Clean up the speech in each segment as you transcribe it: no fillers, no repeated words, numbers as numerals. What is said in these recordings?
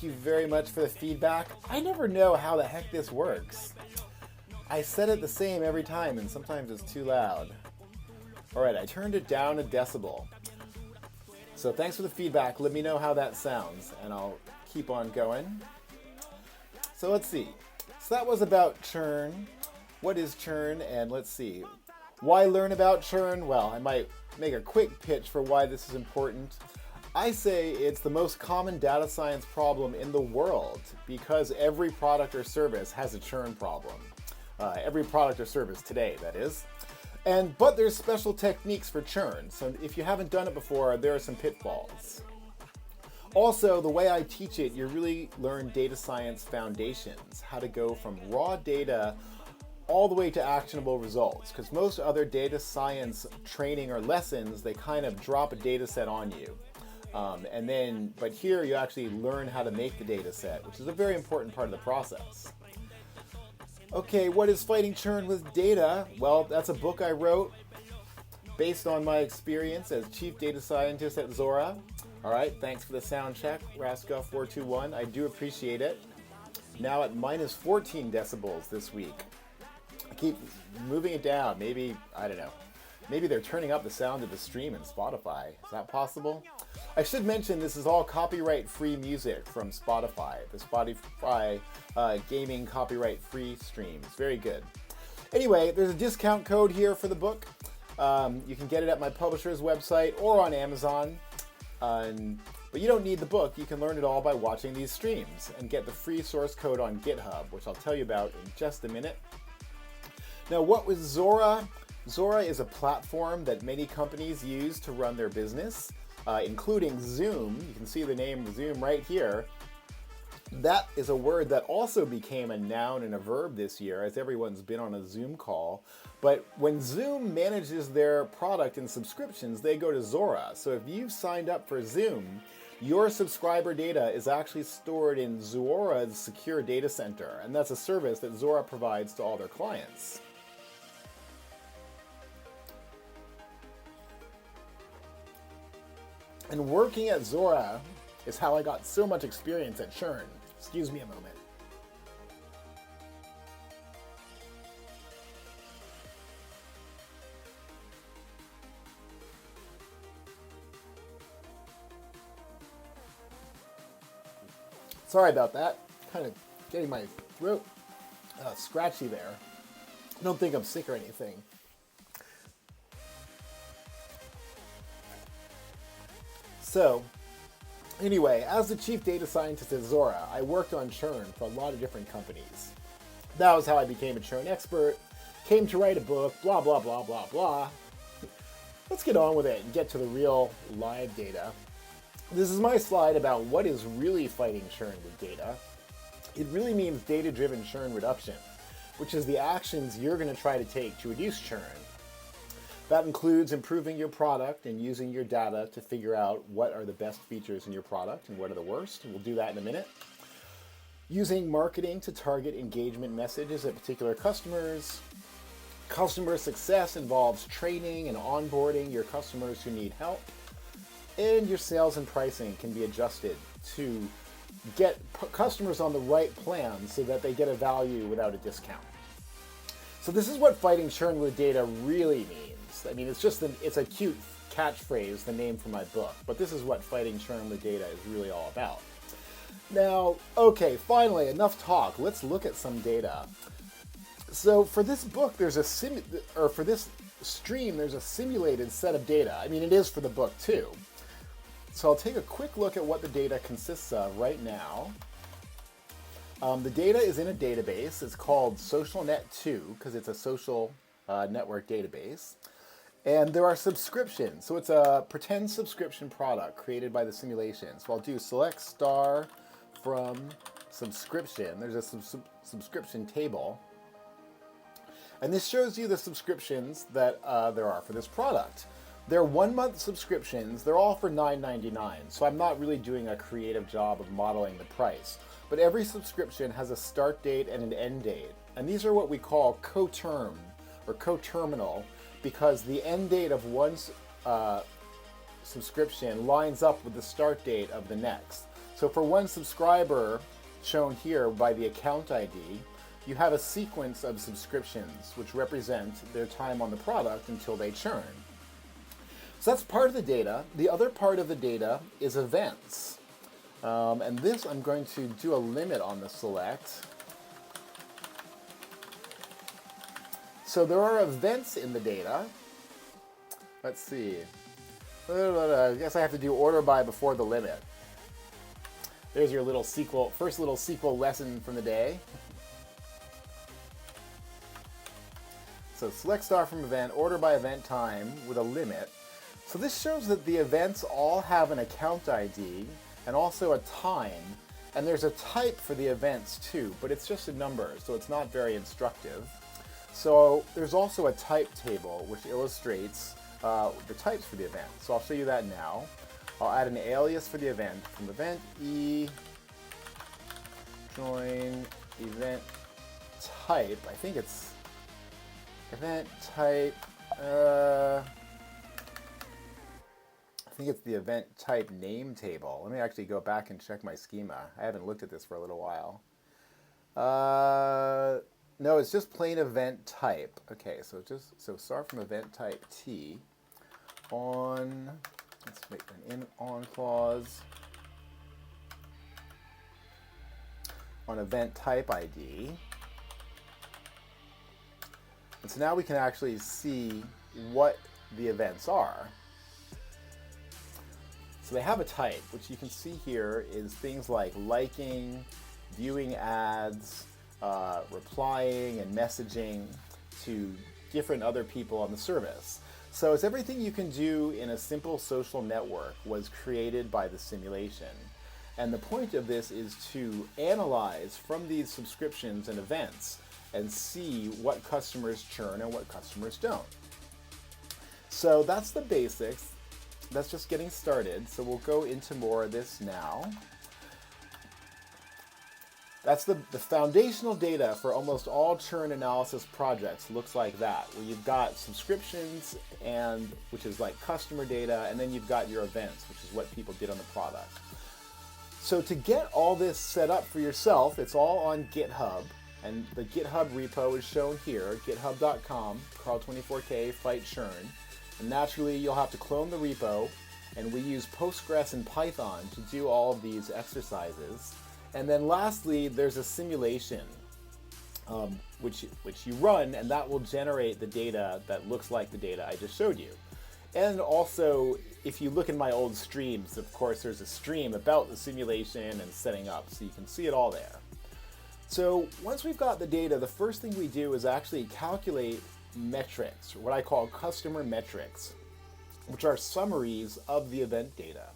you very much for the feedback. I never know how the heck this works. I set it the same every time, and sometimes it's too loud. All right, I turned it down a decibel. So thanks for the feedback. Let me know how that sounds, and I'll keep on going. So let's see. So that was about churn. What is churn? And let's see. Why learn about churn? Well, I might make a quick pitch for why this is important. I say it's the most common data science problem in the world because every product or service has a churn problem. Every product or service today, that is. But there's special techniques for churn. So if you haven't done it before, there are some pitfalls. Also, the way I teach it, you really learn data science foundations, how to go from raw data all the way to actionable results. Because most other data science training or lessons, they kind of drop a data set on you. But here you actually learn how to make the data set, which is a very important part of the process. Okay, what is Fighting Churn with Data? Well, that's a book I wrote based on my experience as Chief Data Scientist at Zora. All right, thanks for the sound check, Rascal421. I do appreciate it. Now at minus 14 decibels this week. I keep moving it down. Maybe, I don't know. Maybe they're turning up the sound of the stream in Spotify. Is that possible? I should mention this is all copyright-free music from Spotify. The Spotify gaming copyright-free streams. Very good. Anyway, there's a discount code here for the book. You can get it at my publisher's website or on Amazon. But you don't need the book. You can learn it all by watching these streams and get the free source code on GitHub, which I'll tell you about in just a minute. Now, what was Zora? Zora is a platform that many companies use to run their business, including Zoom. You can see the name Zoom right here. That is a word that also became a noun and a verb this year, as everyone's been on a Zoom call. But when Zoom manages their product and subscriptions, they go to Zora. So if you've signed up for Zoom, your subscriber data is actually stored in Zora's secure data center, and that's a service that Zora provides to all their clients. And working at Zora is how I got so much experience at churn. Excuse me a moment. Sorry about that. Kind of getting my throat scratchy there. I don't think I'm sick or anything. So, anyway, as the chief data scientist at Zora, I worked on churn for a lot of different companies. That was how I became a churn expert, came to write a book, blah, blah, blah, blah, blah. Let's get on with it and get to the real live data. This is my slide about what is really fighting churn with data. It really means data-driven churn reduction, which is the actions you're going to try to take to reduce churn. That includes improving your product and using your data to figure out what are the best features in your product and what are the worst. We'll do that in a minute. Using marketing to target engagement messages at particular customers. Customer success involves training and onboarding your customers who need help. And your sales and pricing can be adjusted to get customers on the right plan so that they get a value without a discount. So this is what fighting churn with data really means. I mean, it's a cute catchphrase, the name for my book, but this is what fighting churn with data is really all about. Now, okay, finally, enough talk. Let's look at some data. So for this book, for this stream, there's a simulated set of data. I mean, it is for the book too. So I'll take a quick look at what the data consists of right now. The data is in a database. It's called SocialNet2 because it's a social network database. And there are subscriptions. So it's a pretend subscription product created by the simulation. So I'll do select star from subscription. There's a subscription table. And this shows you the subscriptions that there are for this product. They're 1 month subscriptions. They're all for $9.99. So I'm not really doing a creative job of modeling the price. But every subscription has a start date and an end date. And these are what we call coterm or coterminal because the end date of one subscription lines up with the start date of the next. So for one subscriber shown here by the account ID, you have a sequence of subscriptions which represent their time on the product until they churn. So that's part of the data. The other part of the data is events. And this I'm going to do a limit on the select. So there are events in the data. Let's see. I guess I have to do order by before the limit. There's your little SQL, first little SQL lesson from the day. So select star from event, order by event time with a limit. So this shows that the events all have an account ID and also a time. And there's a type for the events too, but it's just a number, so it's not very instructive. So there's also a type table which illustrates the types for the event. So I'll show you that now. I'll add an alias for the event from event E, join event type. I think it's event type. I think it's the event type name table. Let me actually go back and check my schema. I haven't looked at this for a little while. No, it's just plain event type. Okay, so start from event type T on. Let's make an in on clause on event type ID. And so now we can actually see what the events are. So they have a type, which you can see here is things like liking, viewing ads, replying and messaging to different other people on the service. So it's everything you can do in a simple social network was created by the simulation. And the point of this is to analyze from these subscriptions and events and see what customers churn and what customers don't. So that's the basics. That's just getting started. So we'll go into more of this now. That's the foundational data for almost all churn analysis projects looks like that, where you've got subscriptions, and which is like customer data, and then you've got your events, which is what people did on the product. So to get all this set up for yourself, it's all on GitHub, and the GitHub repo is shown here, github.com, Carl24K, Fight Churn. And naturally, you'll have to clone the repo, and we use Postgres and Python to do all of these exercises. And then lastly, there's a simulation which you run, and that will generate the data that looks like the data I just showed you. And also, if you look in my old streams, of course, there's a stream about the simulation and setting up, so you can see it all there. So once we've got the data, the first thing we do is actually calculate metrics, or what I call customer metrics, which are summaries of the event data.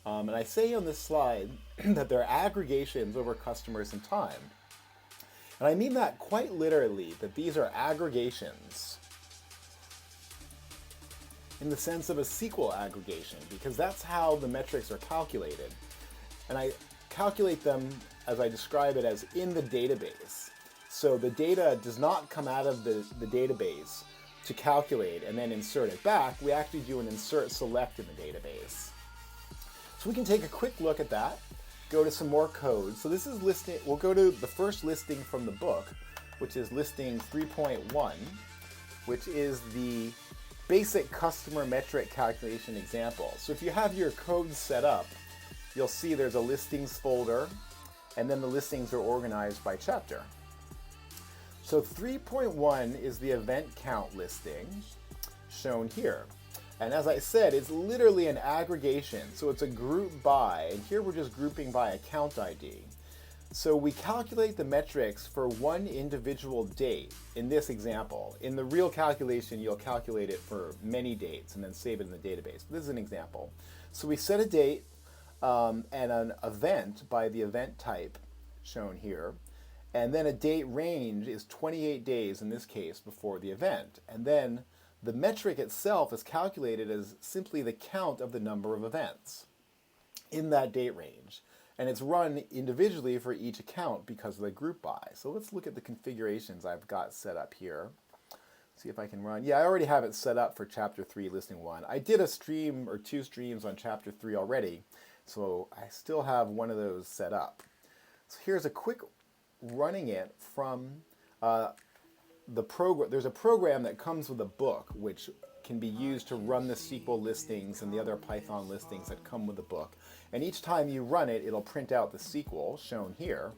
And I say on this slide that they're aggregations over customers and time. And I mean that quite literally, that these are aggregations in the sense of a SQL aggregation, because that's how the metrics are calculated. And I calculate them as I describe it as in the database. So the data does not come out of the database to calculate and then insert it back. We actually do an insert select in the database. So we can take a quick look at that, go to some more code. So this is listing, we'll go to the first listing from the book, which is listing 3.1, which is the basic customer metric calculation example. So if you have your code set up, you'll see there's a listings folder, and then the listings are organized by chapter. So 3.1 is the event count listing shown here. And as I said, it's literally an aggregation. So it's a group by, and here we're just grouping by account ID. So we calculate the metrics for one individual date in this example. In the real calculation, you'll calculate it for many dates and then save it in the database. This is an example. So we set a date and an event by the event type shown here. And then a date range is 28 days in this case before the event. And then the metric itself is calculated as simply the count of the number of events in that date range. And it's run individually for each account because of the group by. So let's look at the configurations I've got set up here. See if I can run. Yeah, I already have it set up for chapter 3, listing 1. I did a stream or 2 streams on chapter 3 already. So I still have one of those set up. So here's a quick running it from the program. There's a program that comes with a book which can be used to run the SQL listings and the other Python listings that come with the book. And each time you run it, it'll print out the SQL shown here.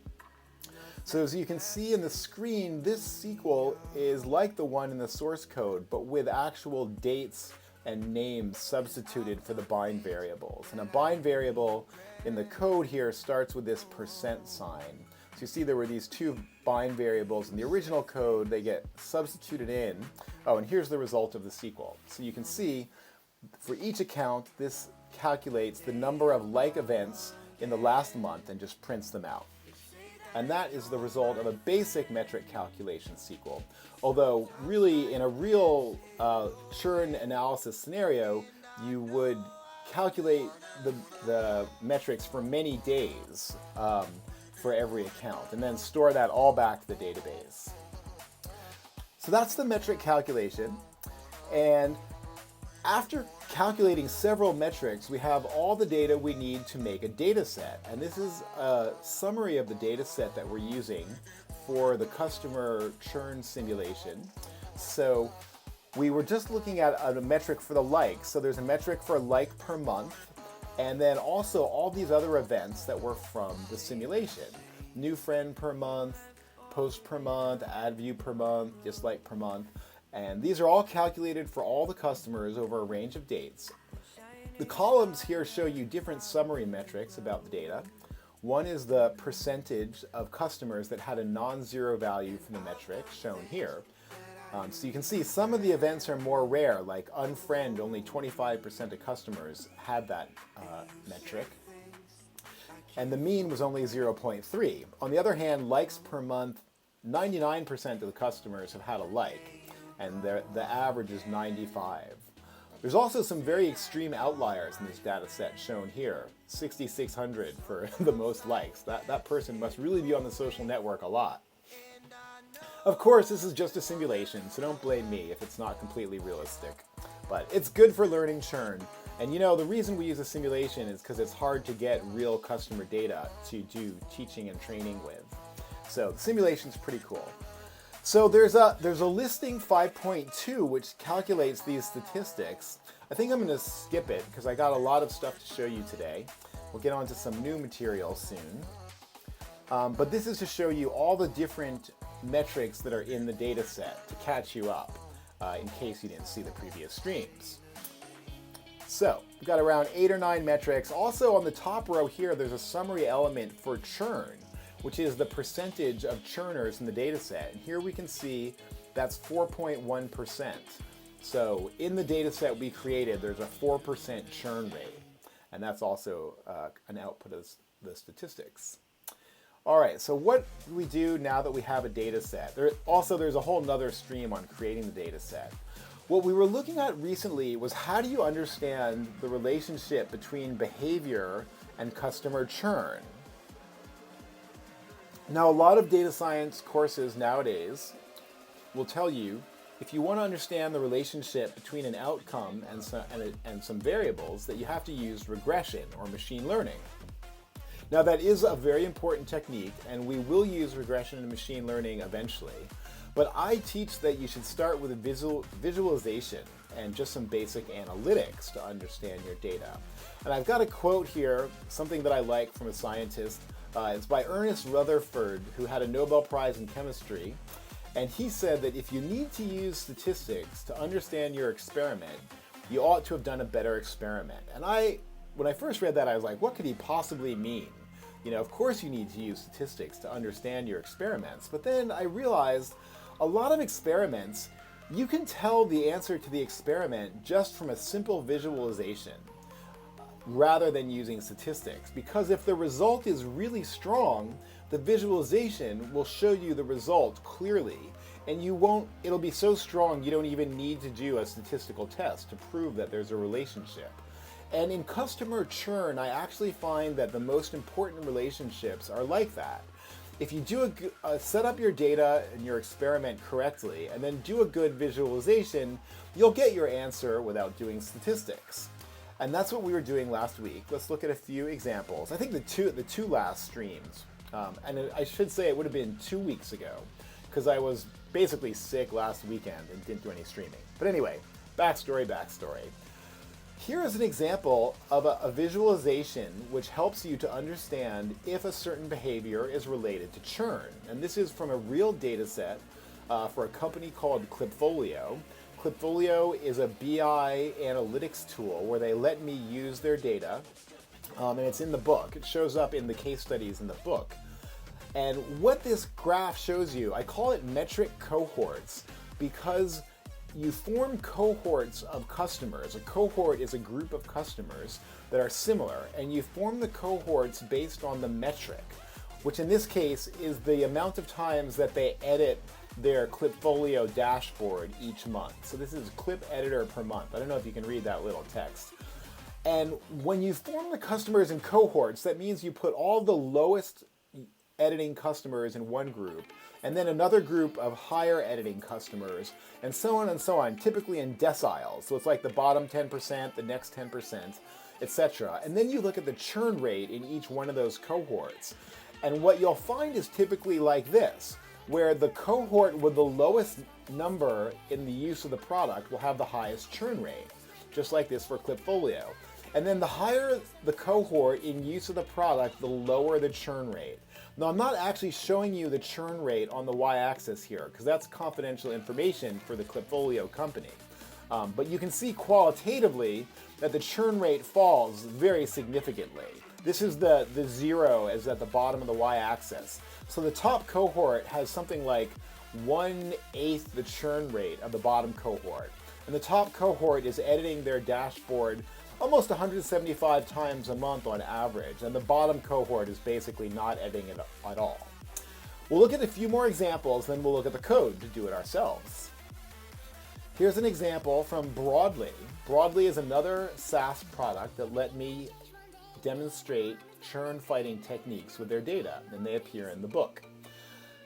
So as you can see in the screen, this SQL is like the one in the source code, but with actual dates and names substituted for the bind variables. And a bind variable in the code here starts with this % sign. So you see there were these two bind variables in the original code. They get substituted in. Oh, and here's the result of the SQL. So you can see for each account, this calculates the number of like events in the last month and just prints them out. And that is the result of a basic metric calculation SQL. Although really in a real churn analysis scenario, you would calculate the metrics for many days for every account and then store that all back to the database. So that's the metric calculation. And after calculating several metrics, we have all the data we need to make a data set. And this is a summary of the data set that we're using for the customer churn simulation. So we were just looking at a metric for the likes. So there's a metric for like per month, and then also all these other events that were from the simulation. New friend per month, post per month, add view per month, dislike per month. And these are all calculated for all the customers over a range of dates. The columns here show you different summary metrics about the data. One is the percentage of customers that had a non-zero value for the metric, shown here. So you can see some of the events are more rare, like unfriend, only 25% of customers had that metric. And the mean was only 0.3. On the other hand, likes per month, 99% of the customers have had a like, and the average is 95. There's also some very extreme outliers in this data set shown here. 6,600 for the most likes. That person must really be on the social network a lot. Of course, this is just a simulation, so don't blame me if it's not completely realistic. But it's good for learning churn. And you know, the reason we use a simulation is because it's hard to get real customer data to do teaching and training with. So the simulation's pretty cool. So there's a listing 5.2 which calculates these statistics. I think I'm going to skip it because I got a lot of stuff to show you today. We'll get on to some new material soon. But this is to show you all the different metrics that are in the data set to catch you up in case you didn't see the previous streams. So we've got around 8 or 9 metrics. Also on the top row here, there's a summary element for churn, which is the percentage of churners in the data set. And here we can see that's 4.1%. So in the data set we created, there's a 4% churn rate. And that's also an output of the statistics. All right, so what do we do now that we have a data set? There's a whole nother stream on creating the data set. What we were looking at recently was how do you understand the relationship between behavior and customer churn? Now, a lot of data science courses nowadays will tell you if you want to understand the relationship between an outcome and some variables that you have to use regression or machine learning. Now, that is a very important technique, and we will use regression and machine learning eventually. But I teach that you should start with a visualization and just some basic analytics to understand your data. And I've got a quote here, something that I like from a scientist. It's by Ernest Rutherford, who had a Nobel Prize in chemistry. And he said that if you need to use statistics to understand your experiment, you ought to have done a better experiment. And when I first read that, I was like, what could he possibly mean? You know, of course you need to use statistics to understand your experiments. But then I realized a lot of experiments, you can tell the answer to the experiment just from a simple visualization rather than using statistics. Because if the result is really strong, the visualization will show you the result clearly. And it'll be so strong you don't even need to do a statistical test to prove that there's a relationship. And in customer churn, I actually find that the most important relationships are like that. If you do set up your data and your experiment correctly, and then do a good visualization, you'll get your answer without doing statistics. And that's what we were doing last week. Let's look at a few examples. I think the two last streams, and I should say it would have been 2 weeks ago, because I was basically sick last weekend and didn't do any streaming. But anyway, backstory. Here is an example of a visualization which helps you to understand if a certain behavior is related to churn. And this is from a real data set for a company called Klipfolio. Klipfolio is a BI analytics tool where they let me use their data, and it's in the book. It shows up in the case studies in the book. And what this graph shows you, I call it metric cohorts, because you form cohorts of customers. A cohort is a group of customers that are similar, and you form the cohorts based on the metric, which in this case is the amount of times that they edit their Klipfolio dashboard each month. So this is clip editor per month. I don't know if you can read that little text. And when you form the customers in cohorts, that means you put all the lowest editing customers in one group, and then another group of higher editing customers, and so on, typically in deciles. So it's like the bottom 10%, the next 10%, etc. And then you look at the churn rate in each one of those cohorts. And what you'll find is typically like this, where the cohort with the lowest number in the use of the product will have the highest churn rate, just like this for Klipfolio. And then the higher the cohort in use of the product, the lower the churn rate. Now, I'm not actually showing you the churn rate on the y-axis here, because that's confidential information for the Klipfolio company. But you can see qualitatively that the churn rate falls very significantly. This is the zero is at the bottom of the y-axis. So the top cohort has something like 1/8 the churn rate of the bottom cohort. And the top cohort is editing their dashboard almost 175 times a month on average. And the bottom cohort is basically not editing it at all. We'll look at a few more examples, then we'll look at the code to do it ourselves. Here's an example from Broadly. Broadly is another SaaS product that let me demonstrate churn fighting techniques with their data, and they appear in the book.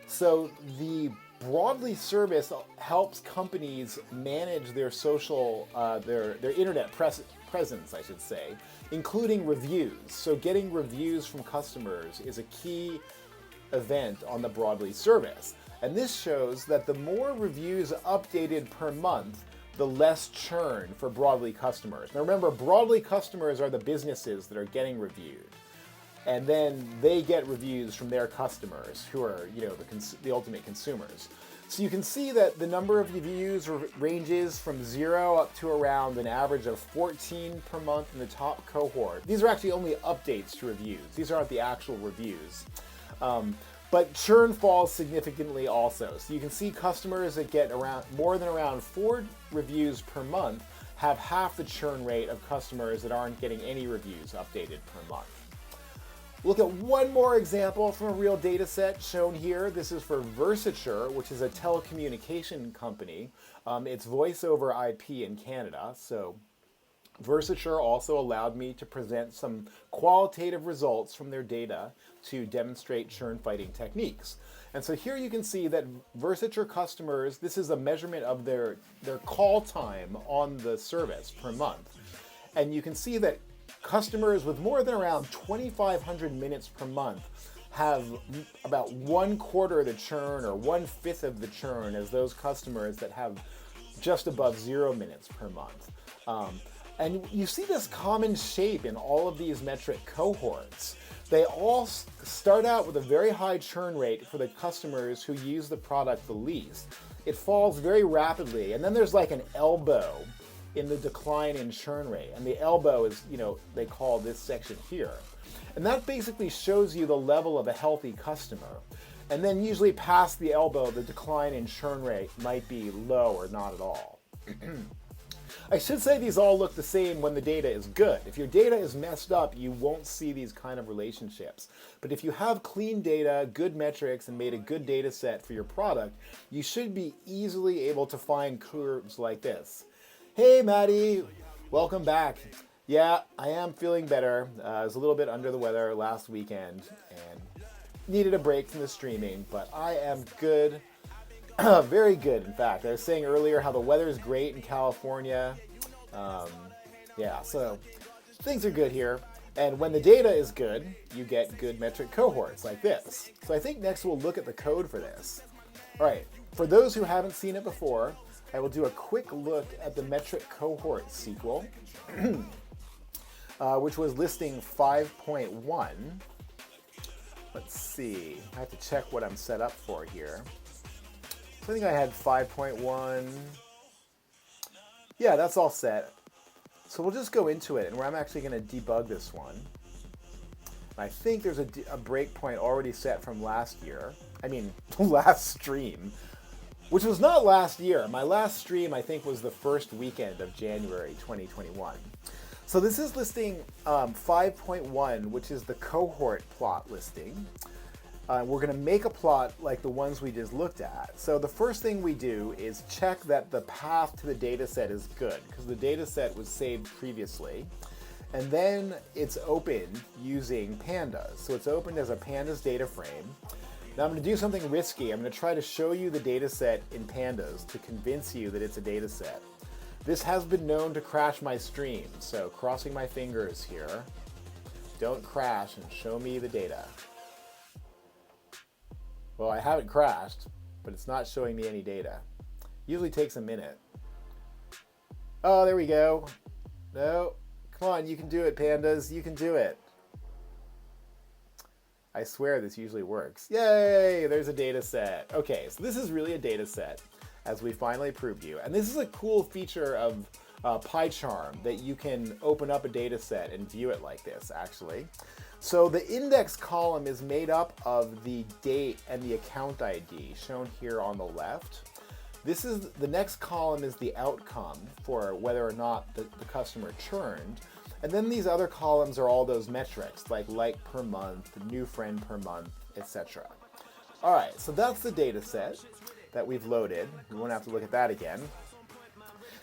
So the Broadly service helps companies manage their social, their internet presence, I should say, including reviews. So getting reviews from customers is a key event on the Broadly service. And this shows that the more reviews updated per month, the less churn for Broadly customers. Now remember, Broadly customers are the businesses that are getting reviewed. And then they get reviews from their customers, who are, the ultimate consumers. So you can see that the number of reviews ranges from 0 up to around an average of 14 per month in the top cohort. These are actually only updates to reviews. These aren't the actual reviews. But churn falls significantly also. So you can see customers that get more than around 4 reviews per month have half the churn rate of customers that aren't getting any reviews updated per month. Look at one more example from a real data set shown here. This is for Versature, which is a telecommunication company. It's voice over IP in Canada. So Versature also allowed me to present some qualitative results from their data to demonstrate churn fighting techniques. And so here you can see that Versature customers, this is a measurement of their call time on the service per month. And you can see that customers with more than around 2,500 minutes per month have about 1/4 of the churn or 1/5 of the churn as those customers that have just above 0 minutes per month. And you see this common shape in all of these metric cohorts. They all start out with a very high churn rate for the customers who use the product the least. It falls very rapidly, and then there's like an elbow in the decline in churn rate. And the elbow is, they call this section here. And that basically shows you the level of a healthy customer. And then usually past the elbow, the decline in churn rate might be low or not at all. I should say these all look the same when the data is good. If your data is messed up, you won't see these kind of relationships. But if you have clean data, good metrics, and made a good data set for your product, you should be easily able to find curves like this. Hey, Maddie, welcome back. Yeah, I am feeling better. I was a little bit under the weather last weekend and needed a break from the streaming, but I am good. Very good, in fact. I was saying earlier how the weather is great in California. Yeah, so things are good here. And when the data is good, you get good metric cohorts like this. So I think next we'll look at the code for this. All right, for those who haven't seen it before, I will do a quick look at the metric cohort SQL, which was listing 5.1. Let's see, I have to check what I'm set up for here. So I think I had 5.1. Yeah, that's all set. So we'll just go into it, and I'm actually going to debug this one. I think there's a breakpoint already set from last year. I mean, last stream, which was not last year. My last stream, I think, was the first weekend of January 2021. So this is listing 5.1, which is the cohort plot listing. We're going to make a plot like the ones we just looked at. So the first thing we do is check that the path to the data set is good, because the data set was saved previously. And then it's opened using pandas. So it's opened as a pandas data frame. Now I'm going to do something risky. I'm going to try to show you the data set in pandas to convince you that it's a data set. This has been known to crash my stream, so crossing my fingers here. Don't crash and show me the data. Well, I haven't crashed, but it's not showing me any data. Usually takes a minute. Oh, there we go. No, come on, you can do it, pandas. You can do it. I swear this usually works. Yay, there's a data set. Okay, so this is really a data set, as we finally proved you. And this is a cool feature of PyCharm, that you can open up a data set and view it like this, actually. So the index column is made up of the date and the account ID, shown here on the left. The next column is the outcome for whether or not the customer churned. And then these other columns are all those metrics, like per month, new friend per month, etc. All right, so that's the data set that we've loaded. We won't have to look at that again.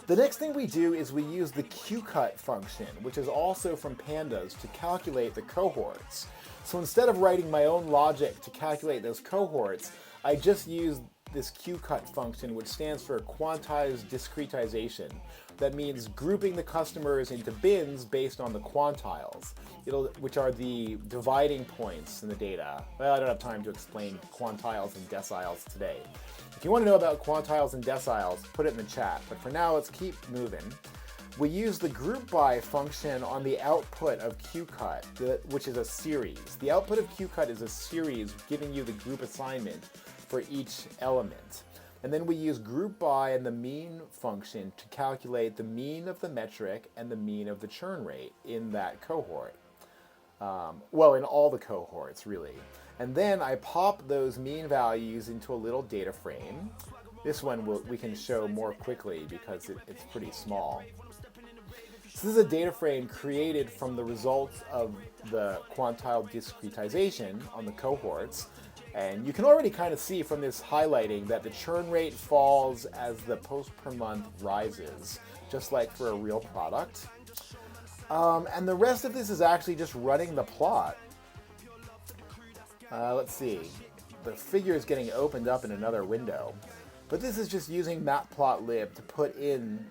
The next thing we do is we use the qcut function, which is also from pandas, to calculate the cohorts. So instead of writing my own logic to calculate those cohorts, I just use this qcut function, which stands for quantized discretization. That means grouping the customers into bins based on the quantiles, which are the dividing points in the data. Well, I don't have time to explain quantiles and deciles today. If you want to know about quantiles and deciles, put it in the chat. But for now, let's keep moving. We use the group by function on the output of qcut, which is a series. The output of qcut is a series giving you the group assignment for each element. And then we use group by and the mean function to calculate the mean of the metric and the mean of the churn rate in that cohort. Well, in all the cohorts, really. And then I pop those mean values into a little data frame. This one we can show more quickly because it's pretty small. So this is a data frame created from the results of the quantile discretization on the cohorts. And you can already kind of see from this highlighting that the churn rate falls as the post per month rises, just like for a real product. And the rest of this is actually just running the plot. Let's see. The figure is getting opened up in another window. But this is just using Matplotlib to put in,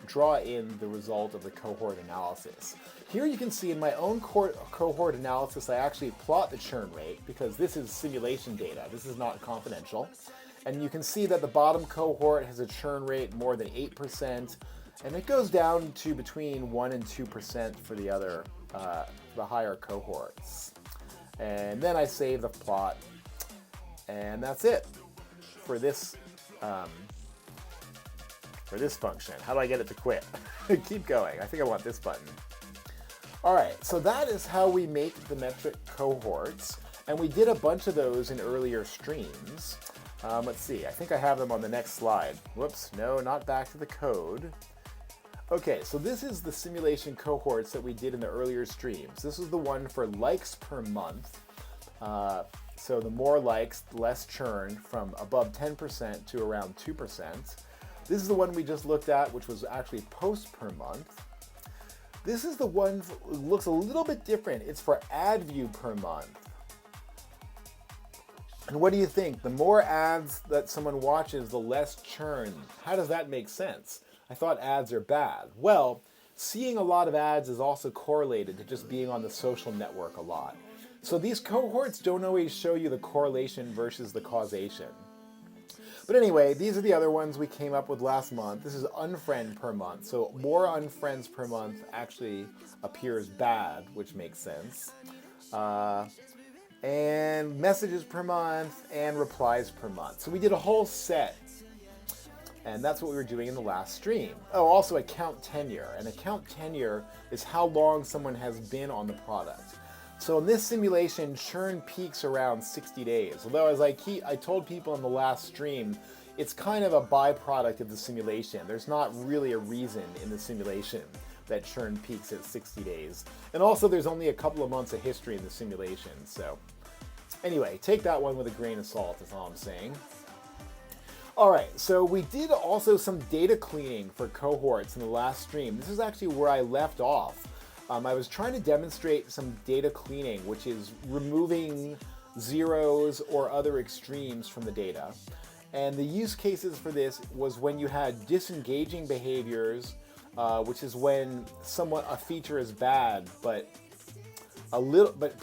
draw in the result of the cohort analysis. Here you can see in my own cohort analysis, I actually plot the churn rate because this is simulation data. This is not confidential. And you can see that the bottom cohort has a churn rate more than 8%, and it goes down to between 1 and 2% for the other, the higher cohorts. And then I save the plot, and that's it for this function. How do I get it to quit? Keep going. I think I want this button. All right, so that is how we make the metric cohorts, and we did a bunch of those in earlier streams. Let's see, I think I have them on the next slide. Whoops, no, not back to the code. Okay, so this is the simulation cohorts that we did in the earlier streams. This is the one for likes per month. So the more likes, the less churn, from above 10% to around 2%. This is the one we just looked at, which was actually post per month. This is the one that looks a little bit different. It's for ad view per month. And what do you think? The more ads that someone watches, the less churn. How does that make sense? I thought ads are bad. Well, seeing a lot of ads is also correlated to just being on the social network a lot. So these cohorts don't always show you the correlation versus the causation. But anyway, these are the other ones we came up with last month. This is unfriend per month. So more unfriends per month actually appears bad, which makes sense. And messages per month and replies per month. So we did a whole set. And that's what we were doing in the last stream. Oh, also account tenure. And account tenure is how long someone has been on the product. So in this simulation, churn peaks around 60 days. Although, as I told people in the last stream, it's kind of a byproduct of the simulation. There's not really a reason in the simulation that churn peaks at 60 days. And also, there's only a couple of months of history in the simulation. So anyway, take that one with a grain of salt, is all I'm saying. All right, so we did also some data cleaning for cohorts in the last stream. This is actually where I left off. I was trying to demonstrate some data cleaning, which is removing zeros or other extremes from the data. And the use cases for this was when you had disengaging behaviors, which is when a feature is bad, but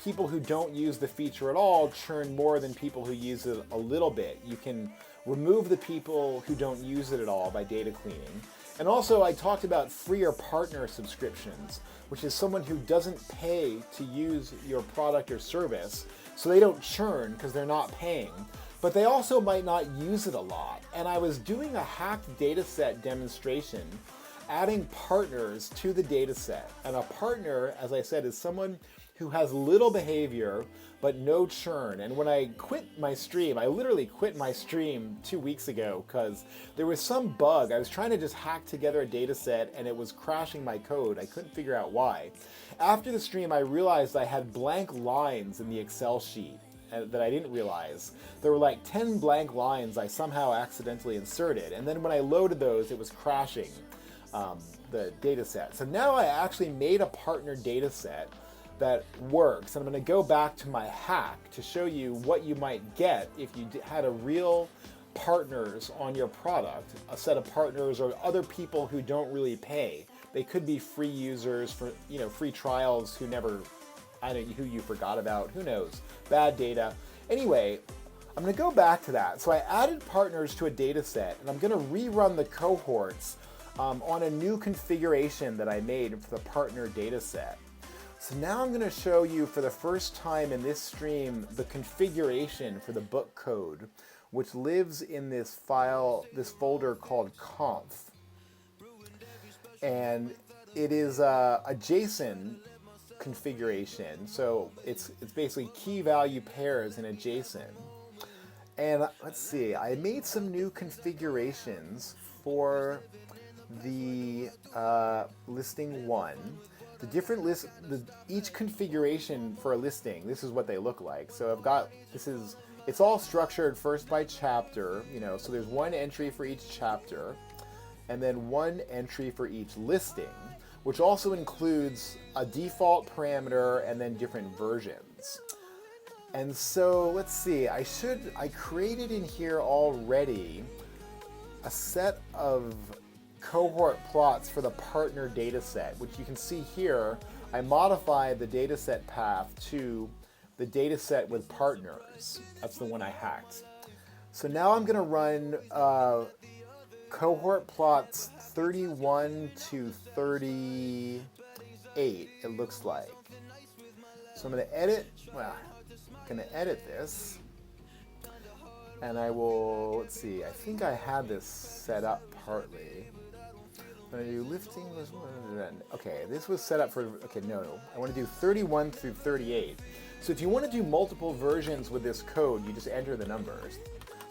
people who don't use the feature at all churn more than people who use it a little bit. You can remove the people who don't use it at all by data cleaning. And also I talked about free or partner subscriptions, which is someone who doesn't pay to use your product or service, so they don't churn because they're not paying, but they also might not use it a lot. And I was doing a hacked data set demonstration, adding partners to the data set. And a partner, as I said, is someone who has little behavior but no churn. And when I quit my stream, I literally quit my stream 2 weeks ago because there was some bug. I was trying to just hack together a data set and it was crashing my code. I couldn't figure out why. After the stream, I realized I had blank lines in the Excel sheet that I didn't realize. There were like 10 blank lines I somehow accidentally inserted. And then when I loaded those, it was crashing the data set. So now I actually made a partner data set that works. And I'm going to go back to my hack to show you what you might get if you had a real partners on your product, a set of partners or other people who don't really pay. They could be free users for, free trials who you forgot about, who knows, bad data. Anyway, I'm going to go back to that. So I added partners to a data set and I'm going to rerun the cohorts on a new configuration that I made for the partner data set. So now I'm going to show you for the first time in this stream the configuration for the book code, which lives in this file, this folder called conf. And it is a JSON configuration. So it's basically key value pairs in a JSON. And let's see, I made some new configurations for the listing one. The different each configuration for a listing, this is what they look like. So it's all structured first by chapter, so there's one entry for each chapter, and then one entry for each listing, which also includes a default parameter and then different versions. And so let's see, I created in here already a set of cohort plots for the partner data set, which you can see here. I modified the data set path to the data set with partners. That's the one I hacked. So now I'm going to run cohort plots 31 to 38, it looks like. So I'm going to edit this. And I will, let's see, I think I had this set up partly. I'm going to do lifting, okay, this was set up for, I want to do 31 through 38. So if you want to do multiple versions with this code, you just enter the numbers.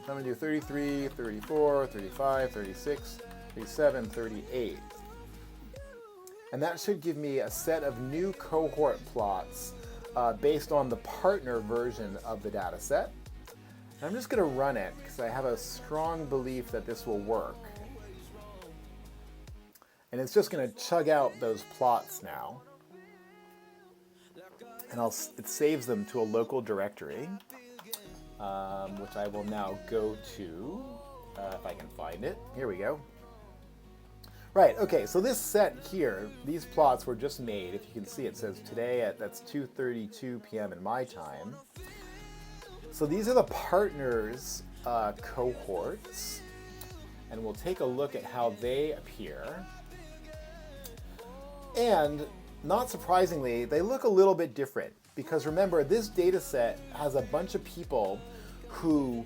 So I'm going to do 33, 34, 35, 36, 37, 38. And that should give me a set of new cohort plots based on the partner version of the data set. And I'm just going to run it because I have a strong belief that this will work. And it's just going to chug out those plots now. And it saves them to a local directory, which I will now go to, if I can find it. Here we go. Right, okay, so this set here, these plots were just made. If you can see, it says today that's 2:32 p.m. in my time. So these are the partners cohorts, and we'll take a look at how they appear. And not surprisingly, they look a little bit different, because remember, this data set has a bunch of people who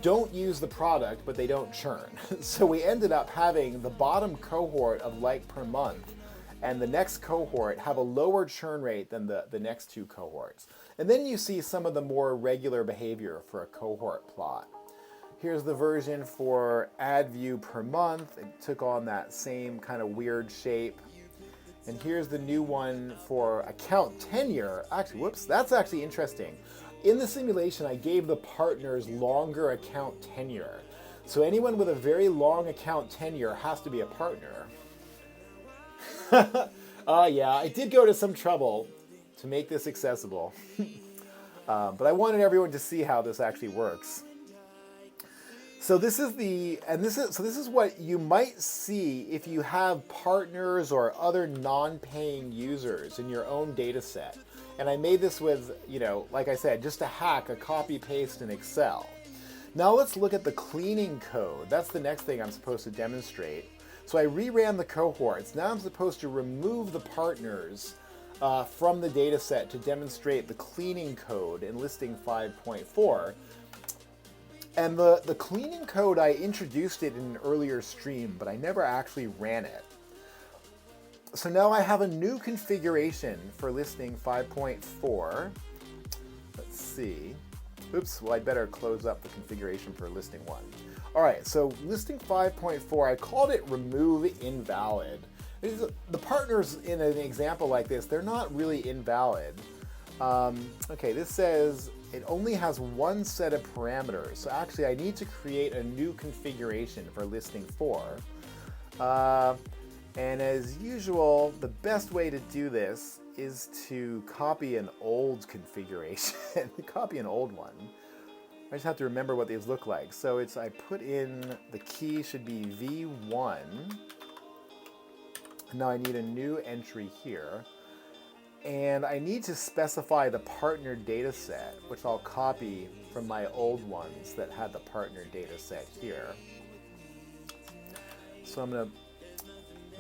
don't use the product, but they don't churn. So we ended up having the bottom cohort of like per month and the next cohort have a lower churn rate than the next two cohorts. And then you see some of the more regular behavior for a cohort plot. Here's the version for ad view per month. It took on that same kind of weird shape. And here's the new one for account tenure. Actually, whoops, that's actually interesting. In the simulation, I gave the partners longer account tenure. So anyone with a very long account tenure has to be a partner. Yeah, I did go to some trouble to make this accessible. But I wanted everyone to see how this actually works. So this is what you might see if you have partners or other non-paying users in your own data set. And I made this with, like I said, just a hack, a copy paste in Excel. Now let's look at the cleaning code. That's the next thing I'm supposed to demonstrate. So I reran the cohorts. Now I'm supposed to remove the partners from the data set to demonstrate the cleaning code in listing 5.4. And the cleaning code, I introduced it in an earlier stream, but I never actually ran it. So now I have a new configuration for listing 5.4. Let's see. Oops, well, I better close up the configuration for listing 1. All right, so listing 5.4, I called it remove invalid. The partners in an example like this, they're not really invalid. Okay, this says it only has one set of parameters. So actually, I need to create a new configuration for listing 4. And as usual, the best way to do this is to copy an old configuration, copy an old one. I just have to remember what these look like. So I put in, the key should be V1. Now I need a new entry here. And I need to specify the partner data set, which I'll copy from my old ones that had the partner data set here. So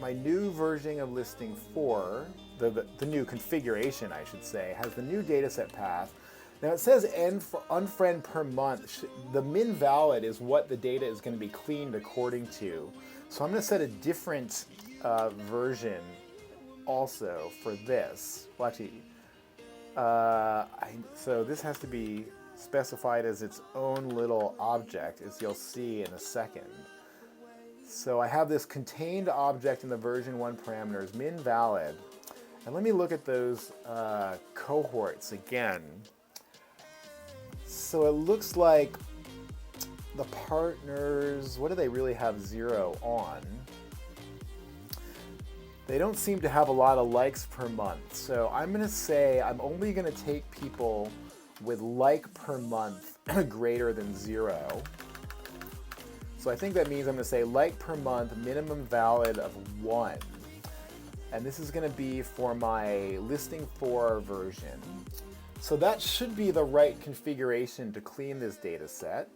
my new version of listing 4, the new configuration, I should say, has the new dataset path. Now it says unfriend per month. The min valid is what the data is going to be cleaned according to. So I'm going to set a different version also for this. Well, actually, so this has to be specified as its own little object, as you'll see in a second. So I have this contained object in the version 1 parameters, min valid. And let me look at those cohorts again. So it looks like the partners, what do they really have 0 on? They don't seem to have a lot of likes per month. So I'm going to say I'm only going to take people with like per month greater than 0. So I think that means I'm going to say like per month, minimum valid of 1. And this is going to be for my listing 4 version. So that should be the right configuration to clean this data set.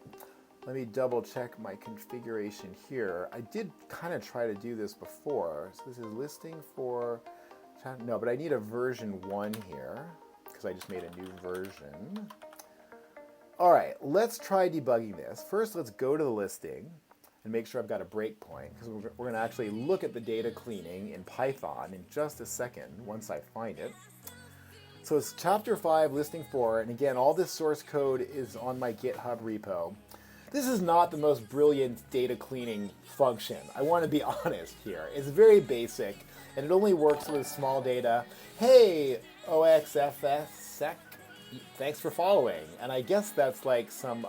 Let me double check my configuration here. I did kind of try to do this before. So this is listing 4. No, but I need a version 1 here because I just made a new version. All right, let's try debugging this. First, let's go to the listing and make sure I've got a breakpoint, because we're going to actually look at the data cleaning in Python in just a second once I find it. So it's chapter 5, listing 4, and again, all this source code is on my GitHub repo. This is not the most brilliant data cleaning function. I want to be honest here. It's very basic, and it only works with small data. Hey, OXFSSec, thanks for following. And I guess that's like some,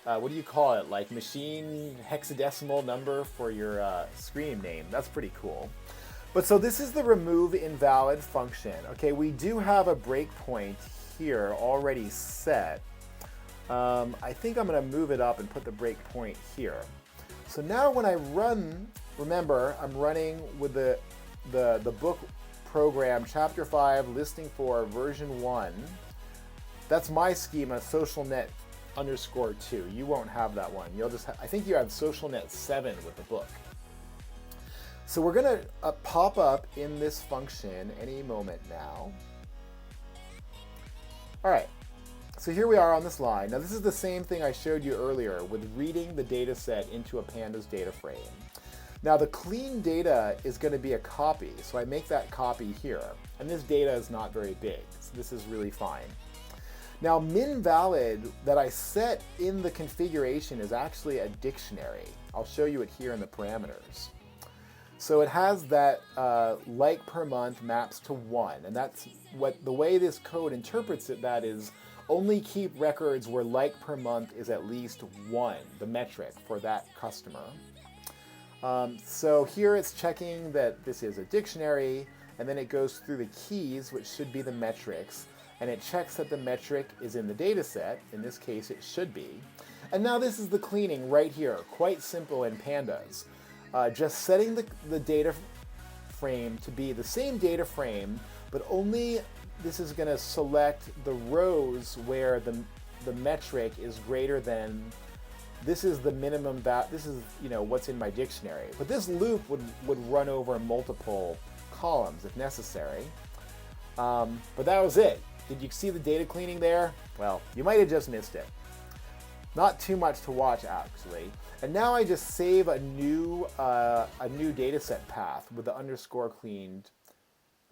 what do you call it? Like machine hexadecimal number for your screen name. That's pretty cool. But so this is the remove invalid function. Okay, we do have a breakpoint here already set. I think I'm going to move it up and put the breakpoint here. So now when I run remember, I'm running with the book program, chapter 5, listing 4, version 1. That's my schema, socialnet_2. You won't have that one. You'll just I think you have socialnet 7 with the book. So we're going to pop up in this function any moment now. All right, so here we are on this line. Now this is the same thing I showed you earlier with reading the data set into a Pandas data frame. Now the clean data is going to be a copy, so I make that copy here. And this data is not very big, so this is really fine. Now min valid that I set in the configuration is actually a dictionary. I'll show you it here in the parameters. So it has that like per month maps to 1, and that's what the way this code interprets it. That is, only keep records where like per month is at least 1, the metric for that customer. So here it's checking that this is a dictionary, and then it goes through the keys, which should be the metrics, and it checks that the metric is in the data set. In this case, it should be. And now this is the cleaning right here, quite simple in Pandas. Just setting the data frame to be the same data frame, but only this is going to select the rows where the metric is greater than, this is the minimum, this is, you know, what's in my dictionary. But this loop would run over multiple columns if necessary. But that was it. Did you see the data cleaning there? Well, you might have just missed it. Not too much to watch, actually. And now I just save a new dataset path with the _cleaned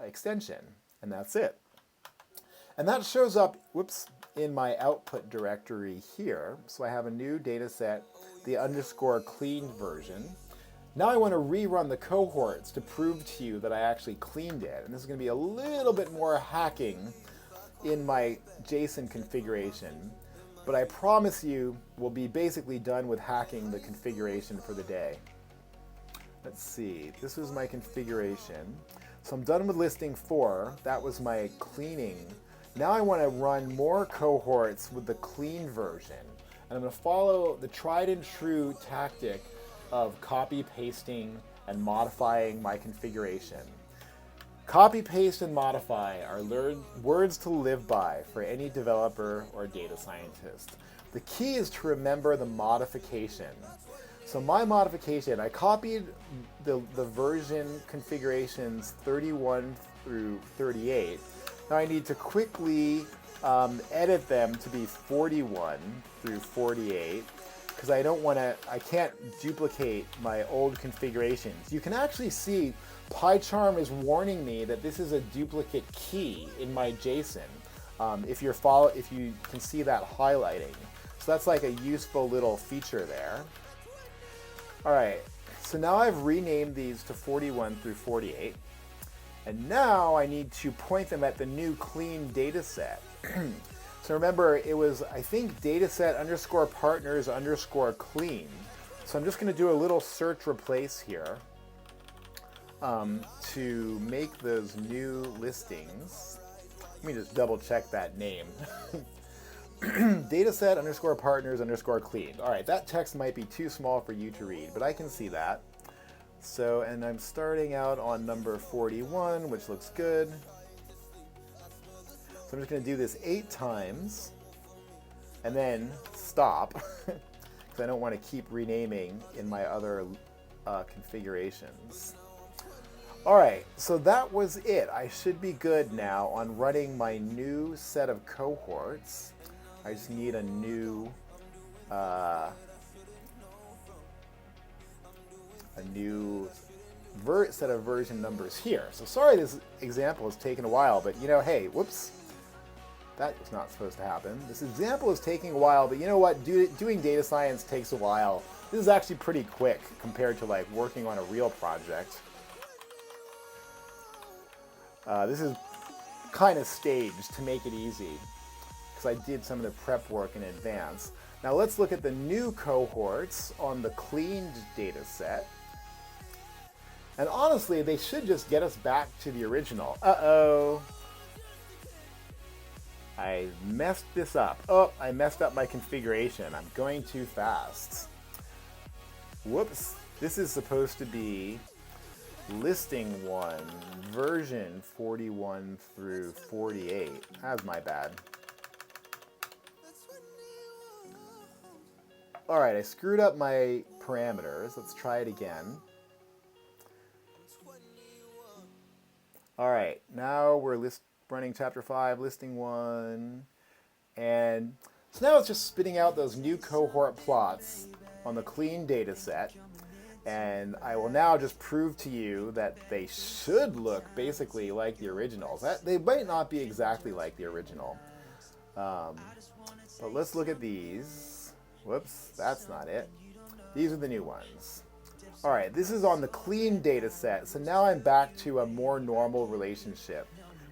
extension, and that's it. And that shows up, whoops, in my output directory here. So I have a new dataset, the _cleaned version. Now I want to rerun the cohorts to prove to you that I actually cleaned it. And this is going to be a little bit more hacking in my JSON configuration. But I promise you we'll be basically done with hacking the configuration for the day. Let's see, this was my configuration. So I'm done with listing 4. That was my cleaning. Now I want to run more cohorts with the clean version. And I'm going to follow the tried and true tactic of copy, pasting, and modifying my configuration. Copy, paste, and modify are words to live by for any developer or data scientist. The key is to remember the modification. So my modification, I copied the version configurations 31 through 38. Now I need to quickly edit them to be 41 through 48 because I can't duplicate my old configurations. You can actually see PyCharm is warning me that this is a duplicate key in my JSON. If you can see that highlighting. So that's like a useful little feature there. All right, so now I've renamed these to 41 through 48. And now I need to point them at the new clean data set. So remember, it was, I think, dataset _partners _clean. So I'm just going to do a little search replace here to make those new listings. Let me just double check that name. Dataset _partners _clean. All right, that text might be too small for you to read, but I can see that. So, and I'm starting out on number 41, which looks good. So I'm just going to do this 8 times and then stop because I don't want to keep renaming in my other configurations. All right, so that was it. I should be good now on running my new set of cohorts. I just need a new set of version numbers here. So sorry this example has taken a while, but you know, hey, whoops, that was not supposed to happen. This example is taking a while, but you know what? Doing data science takes a while. This is actually pretty quick compared to like working on a real project. This is kind of staged to make it easy because I did some of the prep work in advance. Now let's look at the new cohorts on the cleaned data set. And honestly, they should just get us back to the original. Uh-oh. I messed this up. Oh, I messed up my configuration. I'm going too fast. Whoops. This is supposed to be listing 1, version 41 through 48. That's my bad. All right, I screwed up my parameters. Let's try it again. All right, now we're running chapter 5, listing 1. And so now it's just spitting out those new cohort plots on the clean data set. And I will now just prove to you that they should look basically like the originals. They might not be exactly like the original. But let's look at these. Whoops, that's not it. These are the new ones. All right, this is on the clean data set. So now I'm back to a more normal relationship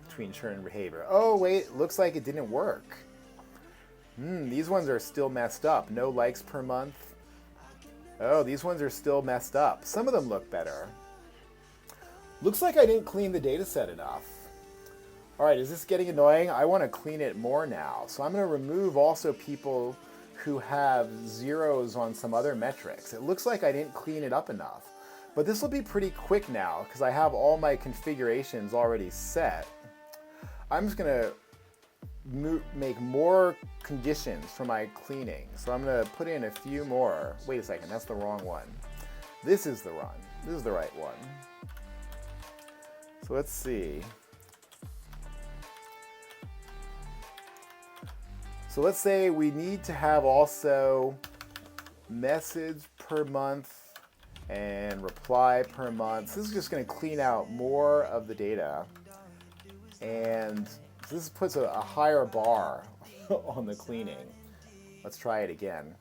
between churn and behavior. Oh, wait, looks like it didn't work. These ones are still messed up. No likes per month. Oh, these ones are still messed up. Some of them look better. Looks like I didn't clean the data set enough. All right, is this getting annoying? I want to clean it more now. So I'm going to remove also people who have zeros on some other metrics. It looks like I didn't clean it up enough. But this will be pretty quick now because I have all my configurations already set. I'm just going to make more conditions for my cleaning. So I'm going to put in a few more. Wait a second, that's the wrong one. This is the right one. So let's see. So let's say we need to have also message per month and reply per month. So this is just going to clean out more of the data. And this puts a higher bar on the cleaning. Let's try it again.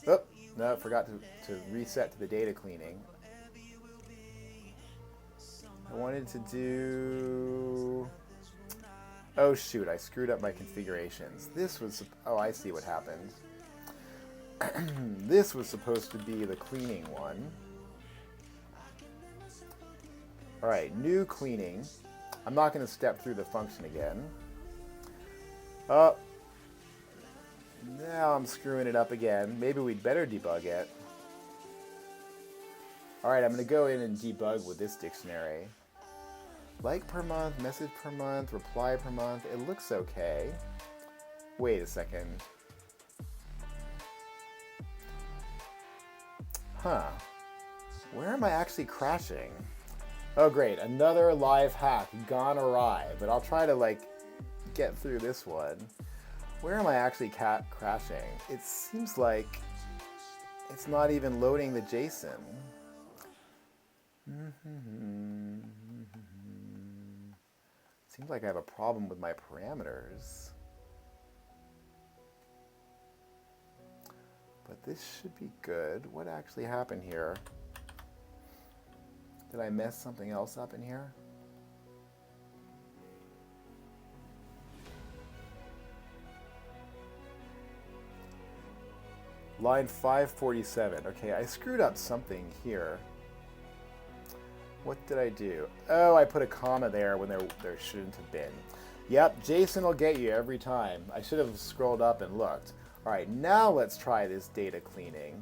Oh, no, forgot to reset to the data cleaning. I wanted to do... Oh shoot, I screwed up my configurations. Oh, I see what happened. This was supposed to be the cleaning one. All right, new cleaning. I'm not going to step through the function again. Oh, now I'm screwing it up again. Maybe we'd better debug it. All right, I'm going to go in and debug with this dictionary. Like per month, message per month, reply per month. It looks okay. Wait a second. Huh. Where am I actually crashing? Oh great, another live hack gone awry. But I'll try to get through this one. Where am I actually crashing? It seems like it's not even loading the JSON. Seems like I have a problem with my parameters. But this should be good. What actually happened here? Did I mess something else up in here? Line 547. Okay, I screwed up something here. What did I do? Oh, I put a comma there when there shouldn't have been. Yep, JSON will get you every time. I should have scrolled up and looked. All right, now let's try this data cleaning.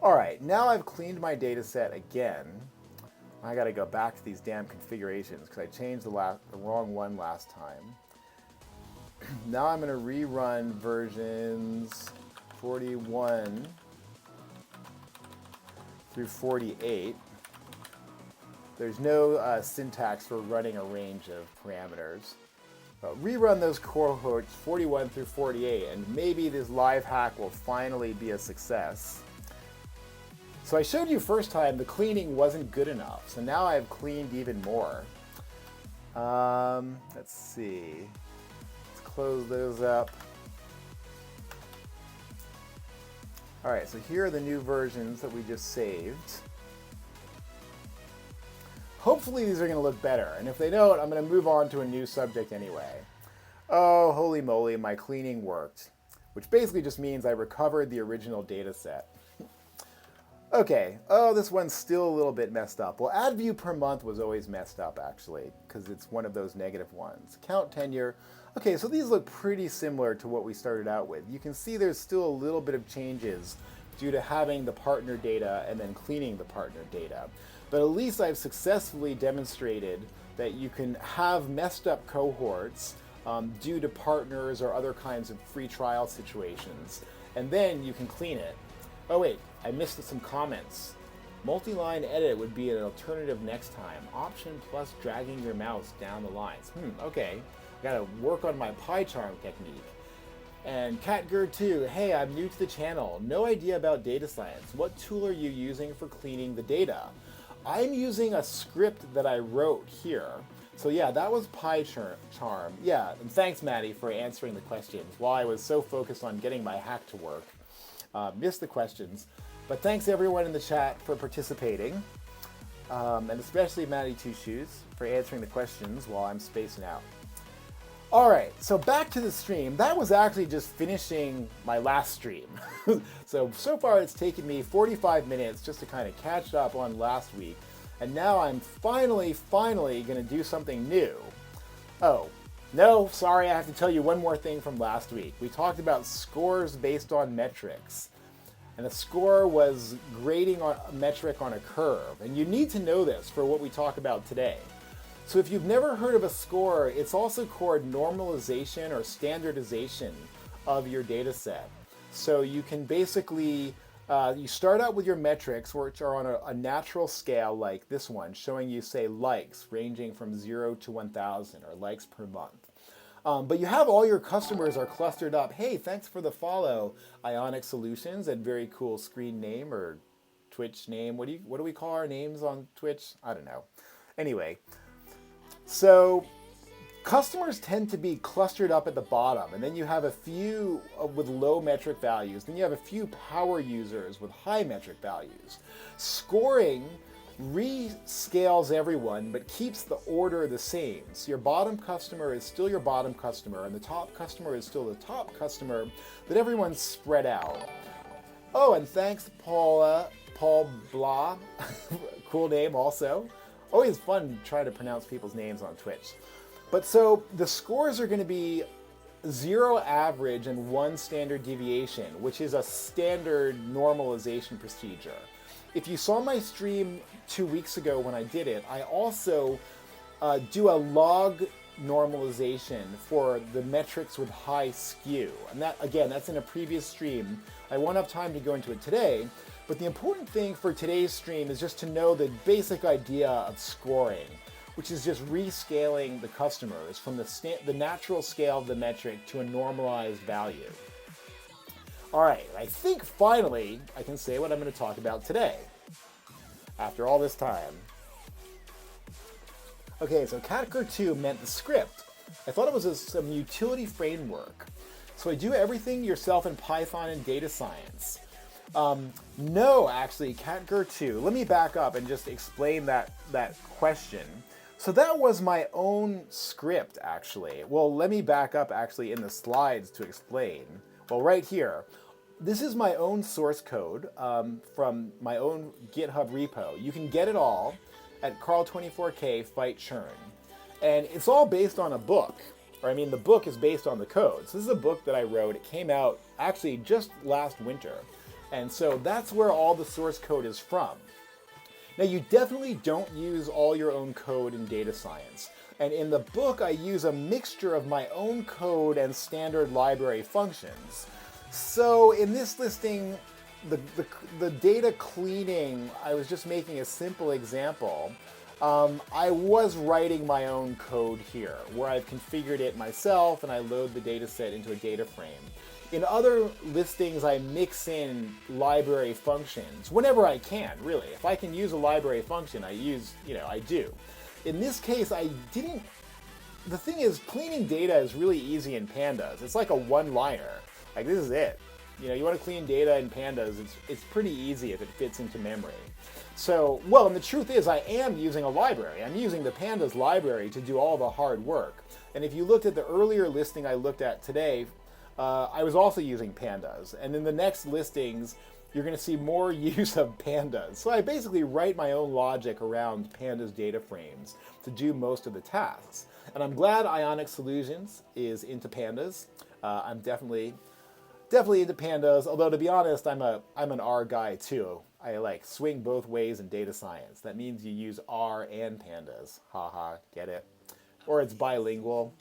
All right, now I've cleaned my data set again. I got to go back to these damn configurations because I changed the wrong one last time. Now I'm going to rerun versions 41 through 48. There's no syntax for running a range of parameters. Rerun those cohorts 41 through 48 and maybe this live hack will finally be a success. So I showed you first time the cleaning wasn't good enough, so now I've cleaned even more. Let's see. Let's close those up. All right, so here are the new versions that we just saved. Hopefully these are going to look better, and if they don't, I'm going to move on to a new subject anyway. Oh, holy moly, my cleaning worked, which basically just means I recovered the original data set. Okay, oh, this one's still a little bit messed up. Well, add view per month was always messed up, actually, because it's one of those negative ones. Count tenure. Okay, so these look pretty similar to what we started out with. You can see there's still a little bit of changes due to having the partner data and then cleaning the partner data. But at least I've successfully demonstrated that you can have messed up cohorts due to partners or other kinds of free trial situations, and then you can clean it. Oh wait, I missed some comments. Multi-line edit would be an alternative next time. Option plus dragging your mouse down the lines. Okay. Gotta work on my pie chart technique. And CatGerd2, hey, I'm new to the channel. No idea about data science. What tool are you using for cleaning the data? I'm using a script that I wrote here. So yeah, that was PyCharm. Yeah, and thanks, Maddie, for answering the questions. While I was so focused on getting my hack to work, missed the questions. But thanks everyone in the chat for participating. And especially Maddie Two Shoes for answering the questions while I'm spacing out. All right, so back to the stream. That was actually just finishing my last stream. So far it's taken me 45 minutes just to kind of catch up on last week. And now I'm finally gonna do something new. Oh, no, sorry, I have to tell you one more thing from last week. We talked about scores based on metrics. And a score was grading a metric on a curve. And you need to know this for what we talk about today. So if you've never heard of a score, it's also called normalization or standardization of your data set. So you can basically, you start out with your metrics, which are on a natural scale like this one, showing you, say, likes ranging from 0 to 1,000 or likes per month. But you have all your customers are clustered up. Hey, thanks for the follow, Ionic Solutions, and very cool screen name or Twitch name. What do we call our names on Twitch? I don't know. Anyway. So customers tend to be clustered up at the bottom, and then you have a few with low metric values. Then you have a few power users with high metric values. Scoring rescales everyone, but keeps the order the same. So your bottom customer is still your bottom customer, and the top customer is still the top customer, but everyone's spread out. Oh, and thanks, Paul Blah. Cool name also. Always fun trying to pronounce people's names on Twitch. But so the scores are going to be 0 average and 1 standard deviation, which is a standard normalization procedure. If you saw my stream 2 weeks ago when I did it, I also do a log normalization for the metrics with high skew. And that, again, that's in a previous stream. I won't have time to go into it today. But the important thing for today's stream is just to know the basic idea of scoring, which is just rescaling the customers from the natural scale of the metric to a normalized value. All right, I think finally I can say what I'm going to talk about today, after all this time. Okay, so CatGerd2 meant the script. I thought it was some utility framework. So I do everything yourself in Python and data science. No, actually, CatGerd2. Let me back up and just explain that question. So that was my own script, actually. Well, let me back up actually in the slides to explain. Well, right here. This is my own source code from my own GitHub repo. You can get it all at Carl24K Fight Churn. And it's all based on a book. Or I mean, the book is based on the code. So this is a book that I wrote. It came out actually just last winter. And so that's where all the source code is from. Now, you definitely don't use all your own code in data science. And in the book, I use a mixture of my own code and standard library functions. So in this listing, the data cleaning, I was just making a simple example. I was writing my own code here, where I've configured it myself, and I load the data set into a data frame. In other listings, I mix in library functions whenever I can, really. If I can use a library function, I do. In this case, I didn't. The thing is, cleaning data is really easy in Pandas. It's like a one-liner. Like, this is it. You want to clean data in Pandas, it's pretty easy if it fits into memory. So, well, and the truth is, I am using a library. I'm using the Pandas library to do all the hard work. And if you looked at the earlier listing I looked at today, I was also using Pandas. And in the next listings, you're going to see more use of pandas. So I basically write my own logic around pandas data frames to do most of the tasks. And I'm glad Ionic Solutions is into pandas. I'm definitely into pandas, although to be honest, I'm an R guy too. I like swing both ways in data science. That means you use R and pandas. Haha, get it? Or it's bilingual.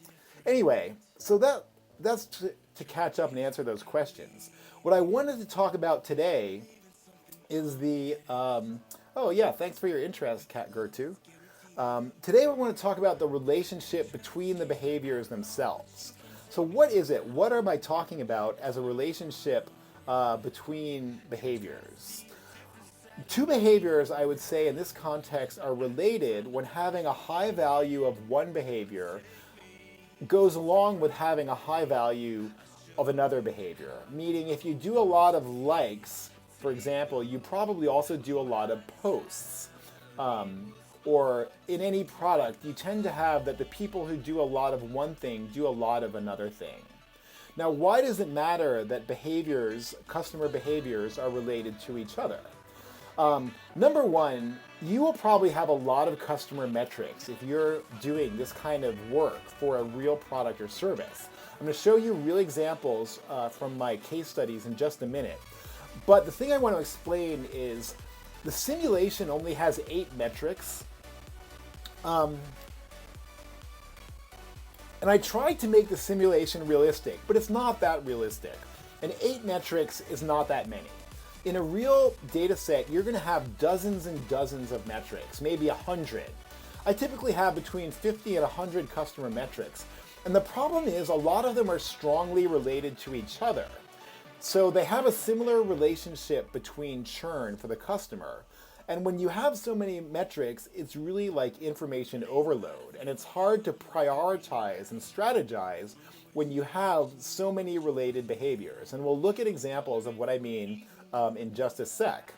Anyway, so that's to catch up and answer those questions. What I wanted to talk about today is the, oh yeah, thanks for your interest, Kat Gertu. Today we want to talk about the relationship between the behaviors themselves. So what is it? What am I talking about as a relationship between behaviors? Two behaviors, I would say, in this context are related when having a high value of one behavior goes along with having a high value of another behavior. Meaning if you do a lot of likes, for example, you probably also do a lot of posts. Or in any product, you tend to have that the people who do a lot of one thing do a lot of another thing. Now, why does it matter that behaviors, customer behaviors, are related to each other? Number one, you will probably have a lot of customer metrics if you're doing this kind of work for a real product or service. I'm going to show you real examples from my case studies in just a minute. But the thing I want to explain is the simulation only has 8 metrics. And I tried to make the simulation realistic, but it's not that realistic. And 8 metrics is not that many. In a real data set, you're going to have dozens and dozens of metrics, maybe 100. I typically have between 50 and 100 customer metrics. And the problem is a lot of them are strongly related to each other. So they have a similar relationship between churn for the customer. And when you have so many metrics, it's really like information overload. And it's hard to prioritize and strategize when you have so many related behaviors. And we'll look at examples of what I mean in just a sec.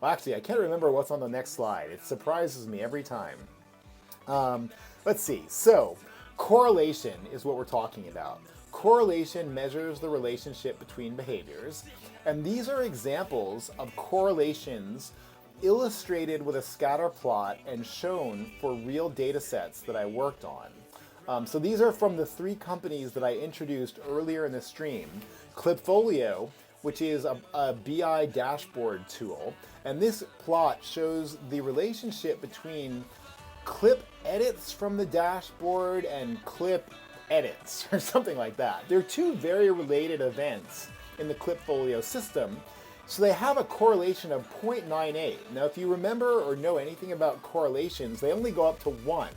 Well, actually, I can't remember what's on the next slide. It surprises me every time. Let's see. So, correlation is what we're talking about. Correlation measures the relationship between behaviors. And these are examples of correlations illustrated with a scatter plot and shown for real data sets that I worked on. So these are from the 3 companies that I introduced earlier in the stream. Clipfolio, which is a BI dashboard tool, and this plot shows the relationship between clip edits from the dashboard and clip edits, or something like that. They're 2 very related events in the Clipfolio system, so they have a correlation of 0.98. Now, if you remember or know anything about correlations, they only go up to 1.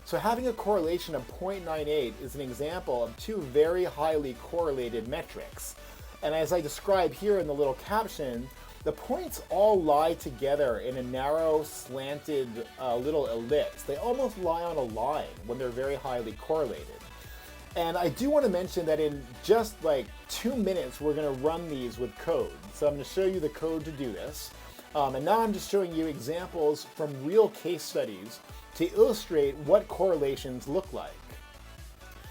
So having a correlation of 0.98 is an example of 2 very highly correlated metrics. And as I describe here in the little caption, the points all lie together in a narrow, slanted little ellipse. They almost lie on a line when they're very highly correlated. And I do want to mention that in just like 2 minutes, we're going to run these with code. So I'm going to show you the code to do this. And now I'm just showing you examples from real case studies to illustrate what correlations look like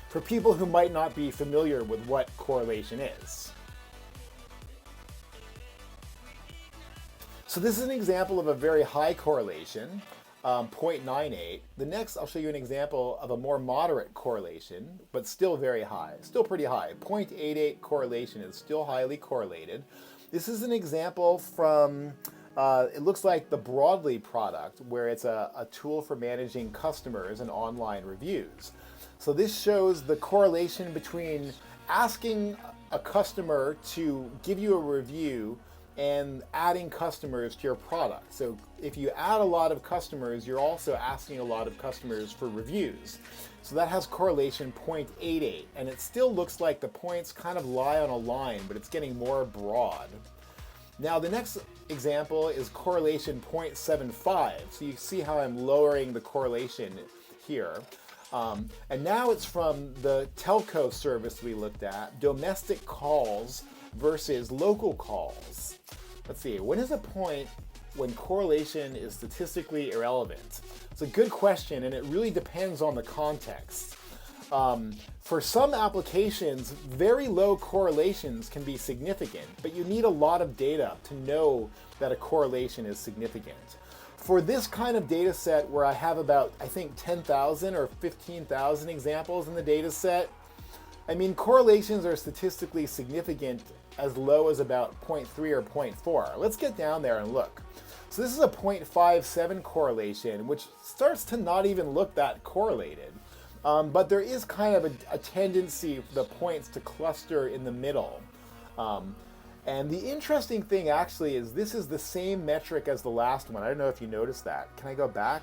for people who might not be familiar with what correlation is. So this is an example of a very high correlation, 0.98. The next, I'll show you an example of a more moderate correlation, but still very high, still pretty high. 0.88 correlation is still highly correlated. This is an example from, it looks like the Broadly product, where it's a tool for managing customers and online reviews. So this shows the correlation between asking a customer to give you a review and adding customers to your product. So if you add a lot of customers, you're also asking a lot of customers for reviews. So that has correlation 0.88, and it still looks like the points kind of lie on a line, but it's getting more broad. Now the next example is correlation 0.75. So you see how I'm lowering the correlation here. And now it's from the telco service we looked at, domestic calls versus local calls. Let's see, when is a point when correlation is statistically irrelevant? It's a good question, and it really depends on the context. For some applications, very low correlations can be significant, but you need a lot of data to know that a correlation is significant. For this kind of data set where I have about, I think, 10,000 or 15,000 examples in the data set, I mean, correlations are statistically significant as low as about 0.3 or 0.4. Let's get down there and look. So this is a 0.57 correlation, which starts to not even look that correlated. But there is kind of a tendency for the points to cluster in the middle. And the interesting thing actually is this is the same metric as the last one. I don't know if you noticed that. Can I go back?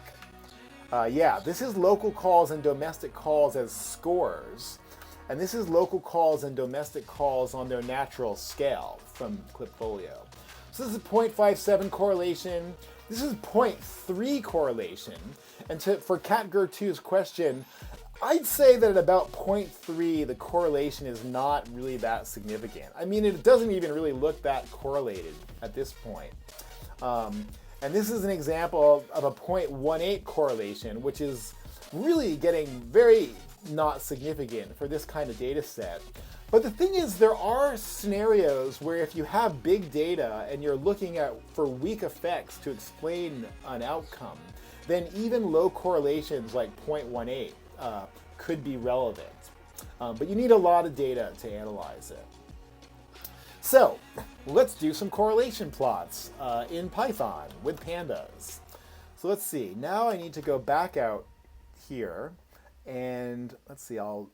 Yeah, this is local calls and domestic calls as scores. And this is local calls and domestic calls on their natural scale from Clipfolio. So this is 0.57 correlation. This is 0.3 correlation. And for CatGer2's question, I'd say that at about 0.3, the correlation is not really that significant. I mean, it doesn't even really look that correlated at this point. And this is an example of a 0.18 correlation, which is really getting very not significant for this kind of data set. But the thing is, there are scenarios where if you have big data and you're looking for weak effects to explain an outcome, then even low correlations like 0.18 could be relevant. But you need a lot of data to analyze it. So let's do some correlation plots in Python with pandas. So let's see. Now I need to go back out here and let's see, I'll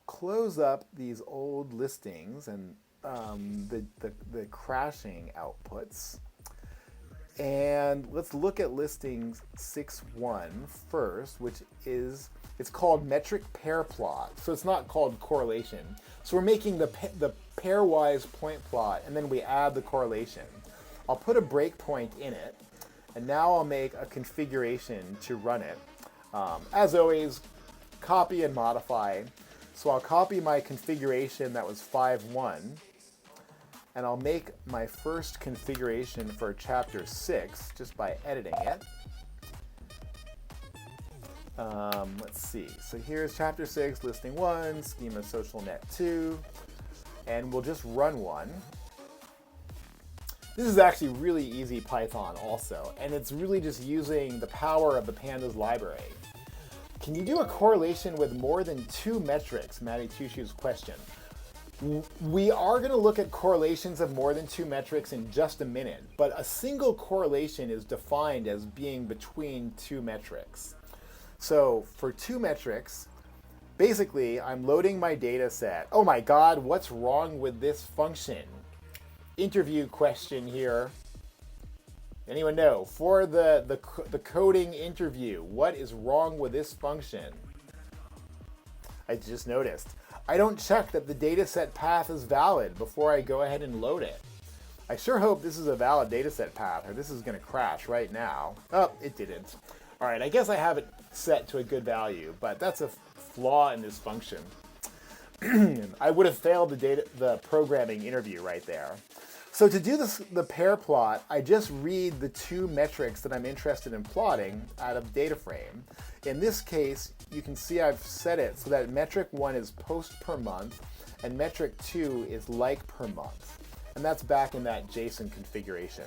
close up these old listings and the crashing outputs. And let's look at listing 6.1 first, which is, it's called metric pair plot. So it's not called correlation. So we're making the pairwise point plot, and then we add the correlation. I'll put a breakpoint in it, and now I'll make a configuration to run it. As always, copy and modify. So I'll copy my configuration that was 5.1, and I'll make my first configuration for chapter 6 just by editing it. Let's see. So here's chapter 6, listing 1, schema social net 2, and we'll just run one. This is actually really easy Python also, and it's really just using the power of the pandas library. Can you do a correlation with more than 2 metrics? Matty Tushu's question. We are going to look at correlations of more than 2 metrics in just a minute, but a single correlation is defined as being between 2 metrics. So for 2 metrics, basically I'm loading my data set. Oh my God, what's wrong with this function? Interview question here. Anyone know? For the coding interview, what is wrong with this function? I just noticed. I don't check that the dataset path is valid before I go ahead and load it. I sure hope this is a valid dataset path, or this is going to crash right now. Oh, it didn't. All right, I guess I have it set to a good value, but that's a flaw in this function. I would have failed the programming interview right there. So to do the pair plot, I just read the 2 metrics that I'm interested in plotting out of data frame. In this case, you can see I've set it so that metric 1 is post per month and metric 2 is like per month. And that's back in that JSON configuration.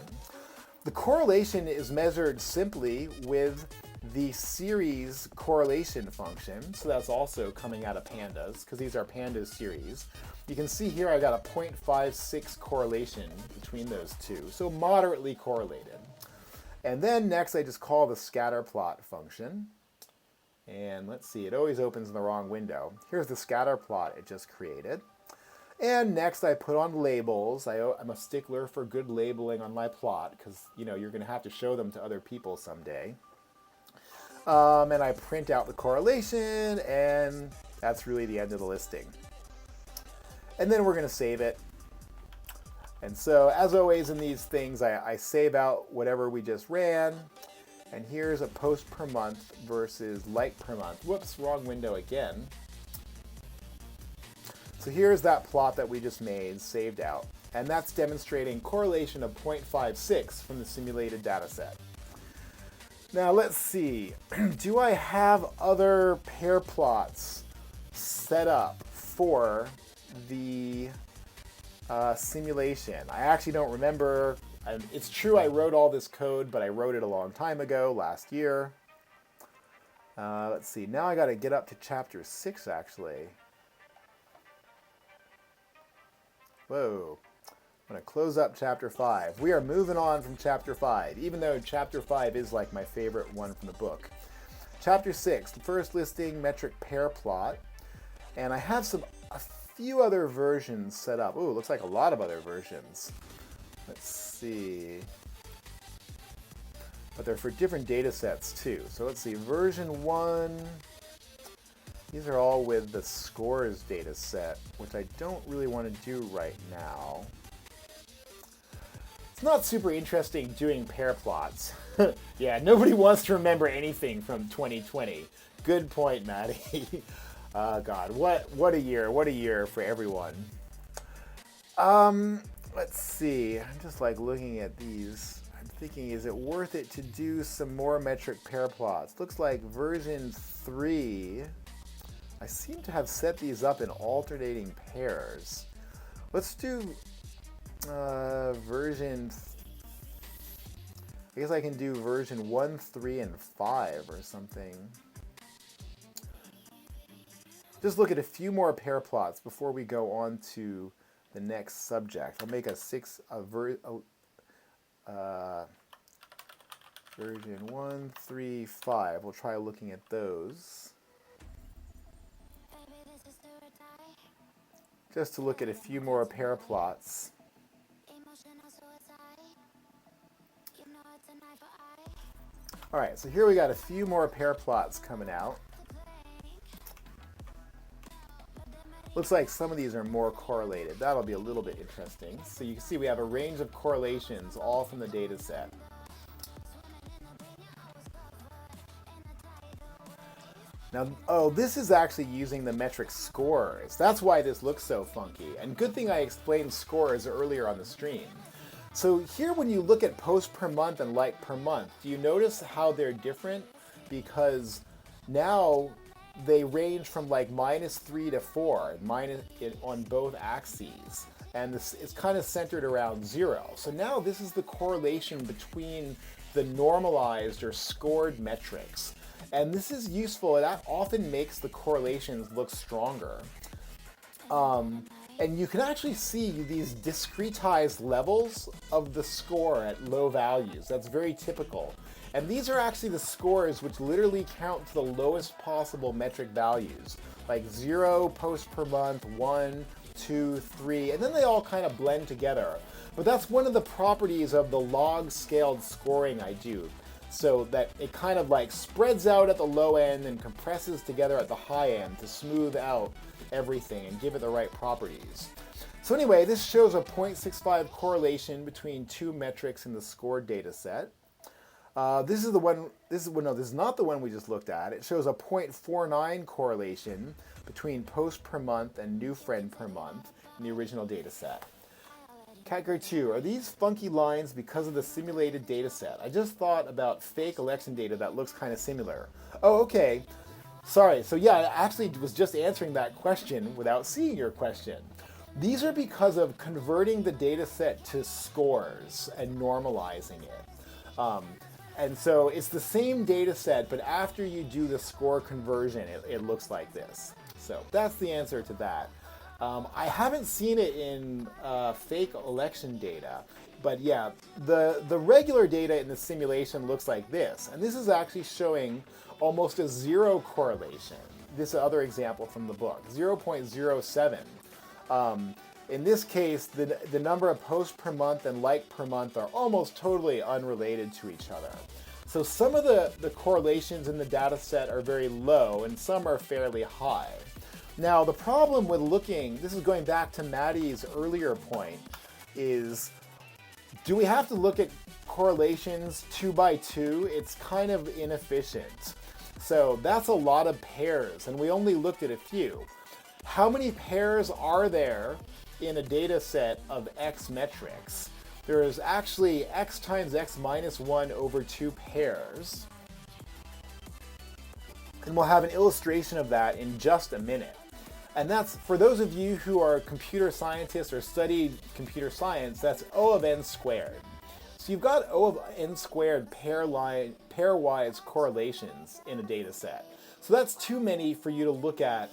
The correlation is measured simply with the series correlation function. So that's also coming out of pandas because these are pandas series. You can see here I got a 0.56 correlation between those two, so moderately correlated. And then next I just call the scatter plot function. And let's see, it always opens in the wrong window. Here's the scatter plot it just created. And next I put on labels. I'm a stickler for good labeling on my plot because you're going to have to show them to other people someday. And I print out the correlation, and that's really the end of the listing. And then we're going to save it. And so, as always in these things, I save out whatever we just ran. And here's a post per month versus like per month. Whoops, wrong window again. So here's that plot that we just made, saved out. And that's demonstrating correlation of 0.56 from the simulated data set. Now let's see. Do I have other pair plots set up for the simulation. I actually don't remember. It's true I wrote all this code, but I wrote it a long time ago, last year. Let's see, now I got to get up to chapter 6 actually. Whoa. I'm going to close up chapter 5. We are moving on from chapter 5, even though chapter 5 is like my favorite one from the book. Chapter 6, the first listing, metric pair plot. And I have a few other versions set up. Ooh, looks like a lot of other versions. Let's see. But they're for different data sets too. So let's see, version 1. These are all with the scores data set, which I don't really want to do right now. It's not super interesting doing pair plots. Yeah, nobody wants to remember anything from 2020. Good point, Maddie. Oh God, what a year for everyone. Let's see, I'm just like looking at these. I'm thinking, is it worth it to do some more metric pair plots? Looks like version 3, I seem to have set these up in alternating pairs. Let's do version, I guess I can do version 1, 3, and 5 or something. Just look at a few more pair plots before we go on to the next subject. I'll make version 1, 3, 5. We'll try looking at those. Just to look at a few more pair plots. Alright, so here we got a few more pair plots coming out. Looks like some of these are more correlated. That'll be a little bit interesting. So you can see we have a range of correlations all from the data set. Now, oh, this is actually using the metric scores. That's why this looks so funky. And good thing I explained scores earlier on the stream. So here when you look at post per month and like per month, do you notice how they're different? Because now they range from like -3 to 4, on both axes. And this is kind of centered around 0. So now this is the correlation between the normalized or scored metrics. And this is useful. It often makes the correlations look stronger. And you can actually see these discretized levels of the score at low values. That's very typical. And these are actually the scores which literally count to the lowest possible metric values, like 0 post per month, 1, 2, 3, and then they all kind of blend together. But that's one of the properties of the log scaled scoring I do, so that it kind of like spreads out at the low end and compresses together at the high end to smooth out everything and give it the right properties. So anyway, this shows a 0.65 correlation between two metrics in the scored data set. This is not the one we just looked at. It shows a 0.49 correlation between post per month and new friend per month in the original data set. Category 2, are these funky lines because of the simulated data set? I just thought about fake election data that looks kind of similar. Oh, okay. Sorry, so yeah, I actually was just answering that question without seeing your question. These are because of converting the data set to scores and normalizing it. And so it's the same data set, but after you do the score conversion, it looks like this. So that's the answer to that. I haven't seen it in fake election data, but yeah, the regular data in the simulation looks like this. And this is actually showing almost a 0 correlation. This other example from the book, 0.07. In this case, the number of posts per month and like per month are almost totally unrelated to each other. So some of the correlations in the data set are very low and some are fairly high. Now the problem with looking, this is going back to Maddie's earlier point, is do we have to look at correlations 2 by 2? It's kind of inefficient. So that's a lot of pairs, and we only looked at a few. How many pairs are there in a data set of X metrics? There is actually X times X minus 1 over 2 pairs. And we'll have an illustration of that in just a minute. And that's, for those of you who are computer scientists or studied computer science, that's O of n squared. So you've got O of n squared pairwise correlations in a data set. So that's too many for you to look at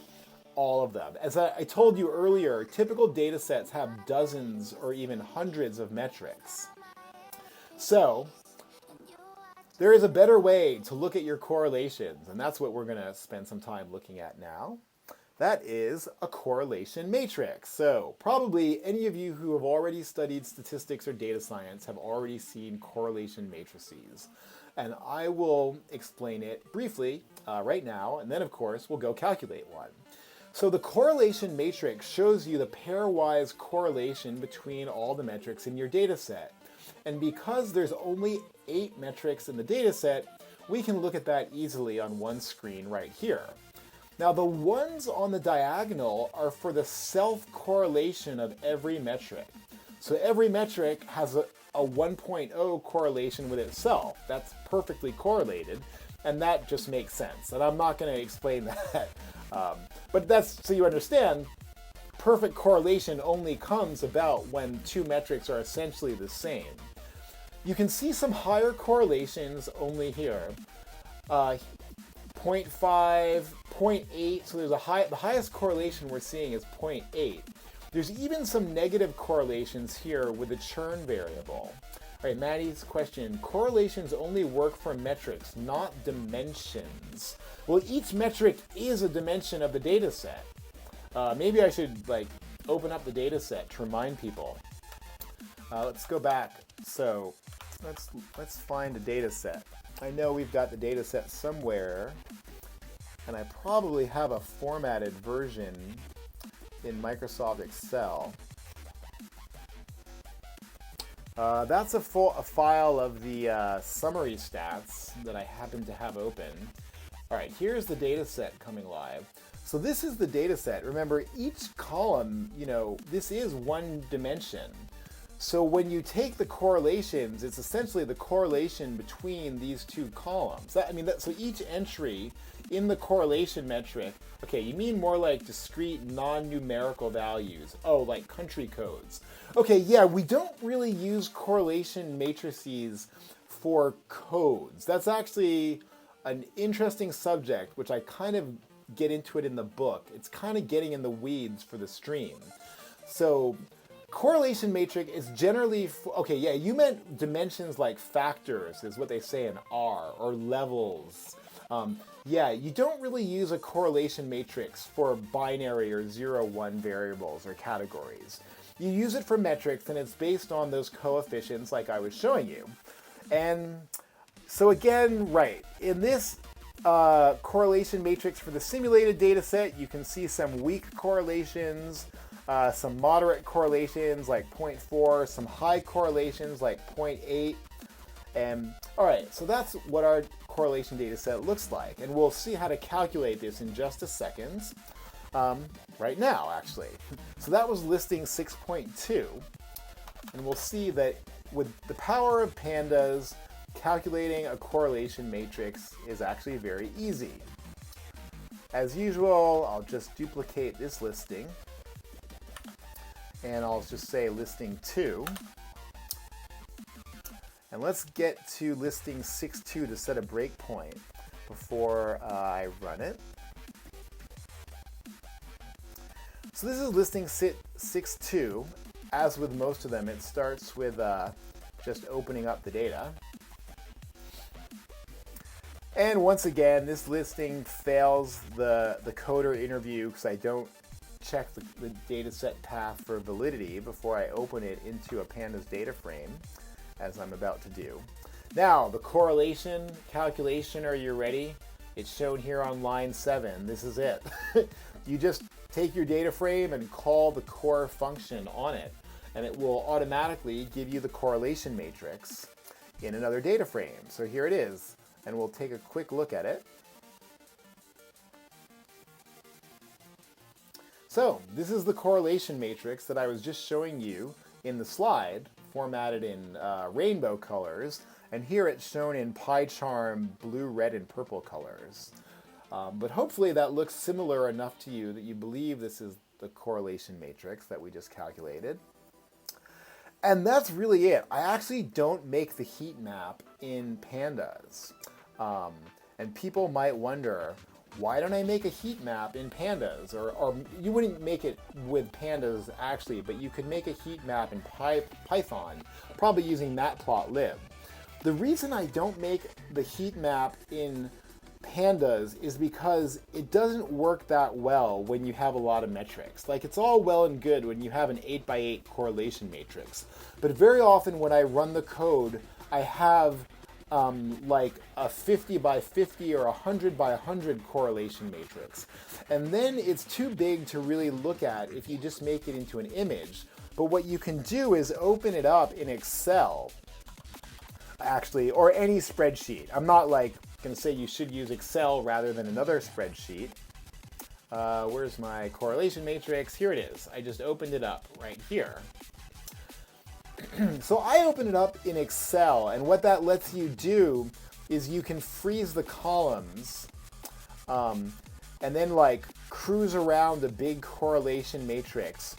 all of them. As I told you earlier, typical data sets have dozens or even hundreds of metrics. So there is a better way to look at your correlations, and that's what we're going to spend some time looking at now. That is a correlation matrix. So probably any of you who have already studied statistics or data science have already seen correlation matrices. And I will explain it briefly right now, and then of course we'll go calculate one. So the correlation matrix shows you the pairwise correlation between all the metrics in your data set. And because there's only 8 metrics in the data set, we can look at that easily on one screen right here. Now the ones on the diagonal are for the self-correlation of every metric. So every metric has a 1.0 correlation with itself. That's perfectly correlated, and that just makes sense. And I'm not going to explain that. But that's, so you understand, perfect correlation only comes about when two metrics are essentially the same. You can see some higher correlations only here. 0.5, 0.8, so there's the highest correlation we're seeing is 0.8. There's even some negative correlations here with the churn variable. All right, Maddie's question, correlations only work for metrics, not dimensions. Well, each metric is a dimension of the data set. Maybe I should open up the data set to remind people. Let's go back. So let's find a data set. I know we've got the data set somewhere, and I probably have a formatted version in Microsoft Excel. That's a file of the summary stats that I happen to have open. All right, here's the data set coming live. So this is the data set. Remember, each column, this is one dimension. So when you take the correlations, it's essentially the correlation between these two columns. So each entry in the correlation metric, okay, you mean more like discrete non-numerical values. Oh, like country codes. Okay, yeah, we don't really use correlation matrices for codes. That's actually an interesting subject, which I kind of get into it in the book. It's kind of getting in the weeds for the stream. So correlation matrix is generally, okay, yeah, you meant dimensions like factors is what they say in R, or levels. Yeah, you don't really use a correlation matrix for binary or 0-1 variables or categories. You use it for metrics, and it's based on those coefficients like I was showing you. And so again, right, in this correlation matrix for the simulated data set, you can see some weak correlations, some moderate correlations like 0.4, some high correlations like 0.8. And all right, so that's what our correlation data set looks like. And we'll see how to calculate this in just a second, right now actually. So that was listing 6.2. And we'll see that with the power of pandas, calculating a correlation matrix is actually very easy. As usual, I'll just duplicate this listing, and I'll just say listing 2. And let's get to listing 6.2 to set a breakpoint before I run it. So this is listing 6.2. As with most of them, it starts with just opening up the data. And once again, this listing fails the coder interview because I don't check the data set path for validity before I open it into a pandas data frame, as I'm about to do. Now, the correlation calculation, are you ready? It's shown here on line 7. This is it. You just take your data frame and call the core function on it, and it will automatically give you the correlation matrix in another data frame. So here it is, and we'll take a quick look at it. So this is the correlation matrix that I was just showing you in the slide, formatted in rainbow colors, and here it's shown in pie charm blue, red, and purple colors. But hopefully that looks similar enough to you that you believe this is the correlation matrix that we just calculated. And that's really it. I actually don't make the heat map in Pandas. And people might wonder, why don't I make a heat map in Pandas? Or you wouldn't make it with Pandas actually, but you could make a heat map in Python, probably using Matplotlib. The reason I don't make the heat map in Pandas is because it doesn't work that well when you have a lot of metrics. Like, it's all well and good when you have an 8x8 correlation matrix, but very often when I run the code, I have like a 50 by 50 or a 100 by 100 correlation matrix. And then it's too big to really look at if you just make it into an image. But what you can do is open it up in Excel, actually, or any spreadsheet. I'm not like going to say you should use Excel rather than another spreadsheet. Where's my correlation matrix? Here it is. I just opened it up right here. So I open it up in Excel, and what that lets you do is you can freeze the columns and then like cruise around the big correlation matrix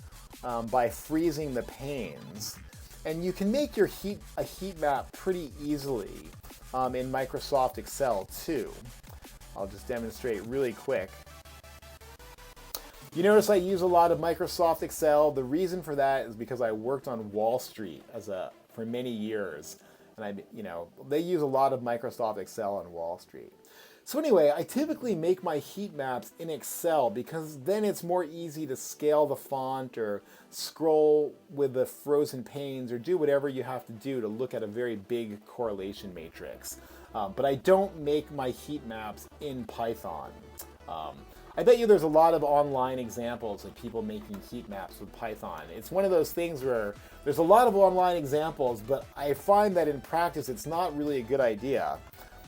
by freezing the panes. And you can make your a heat map pretty easily in Microsoft Excel too. I'll just demonstrate really quick. You notice I use a lot of Microsoft Excel. The reason for that is because I worked on Wall Street for many years, and they use a lot of Microsoft Excel on Wall Street. So anyway, I typically make my heat maps in Excel because then it's more easy to scale the font or scroll with the frozen panes or do whatever you have to do to look at a very big correlation matrix. But I don't make my heat maps in Python. I bet you there's a lot of online examples of people making heat maps with Python. It's one of those things where there's a lot of online examples, but I find that in practice it's not really a good idea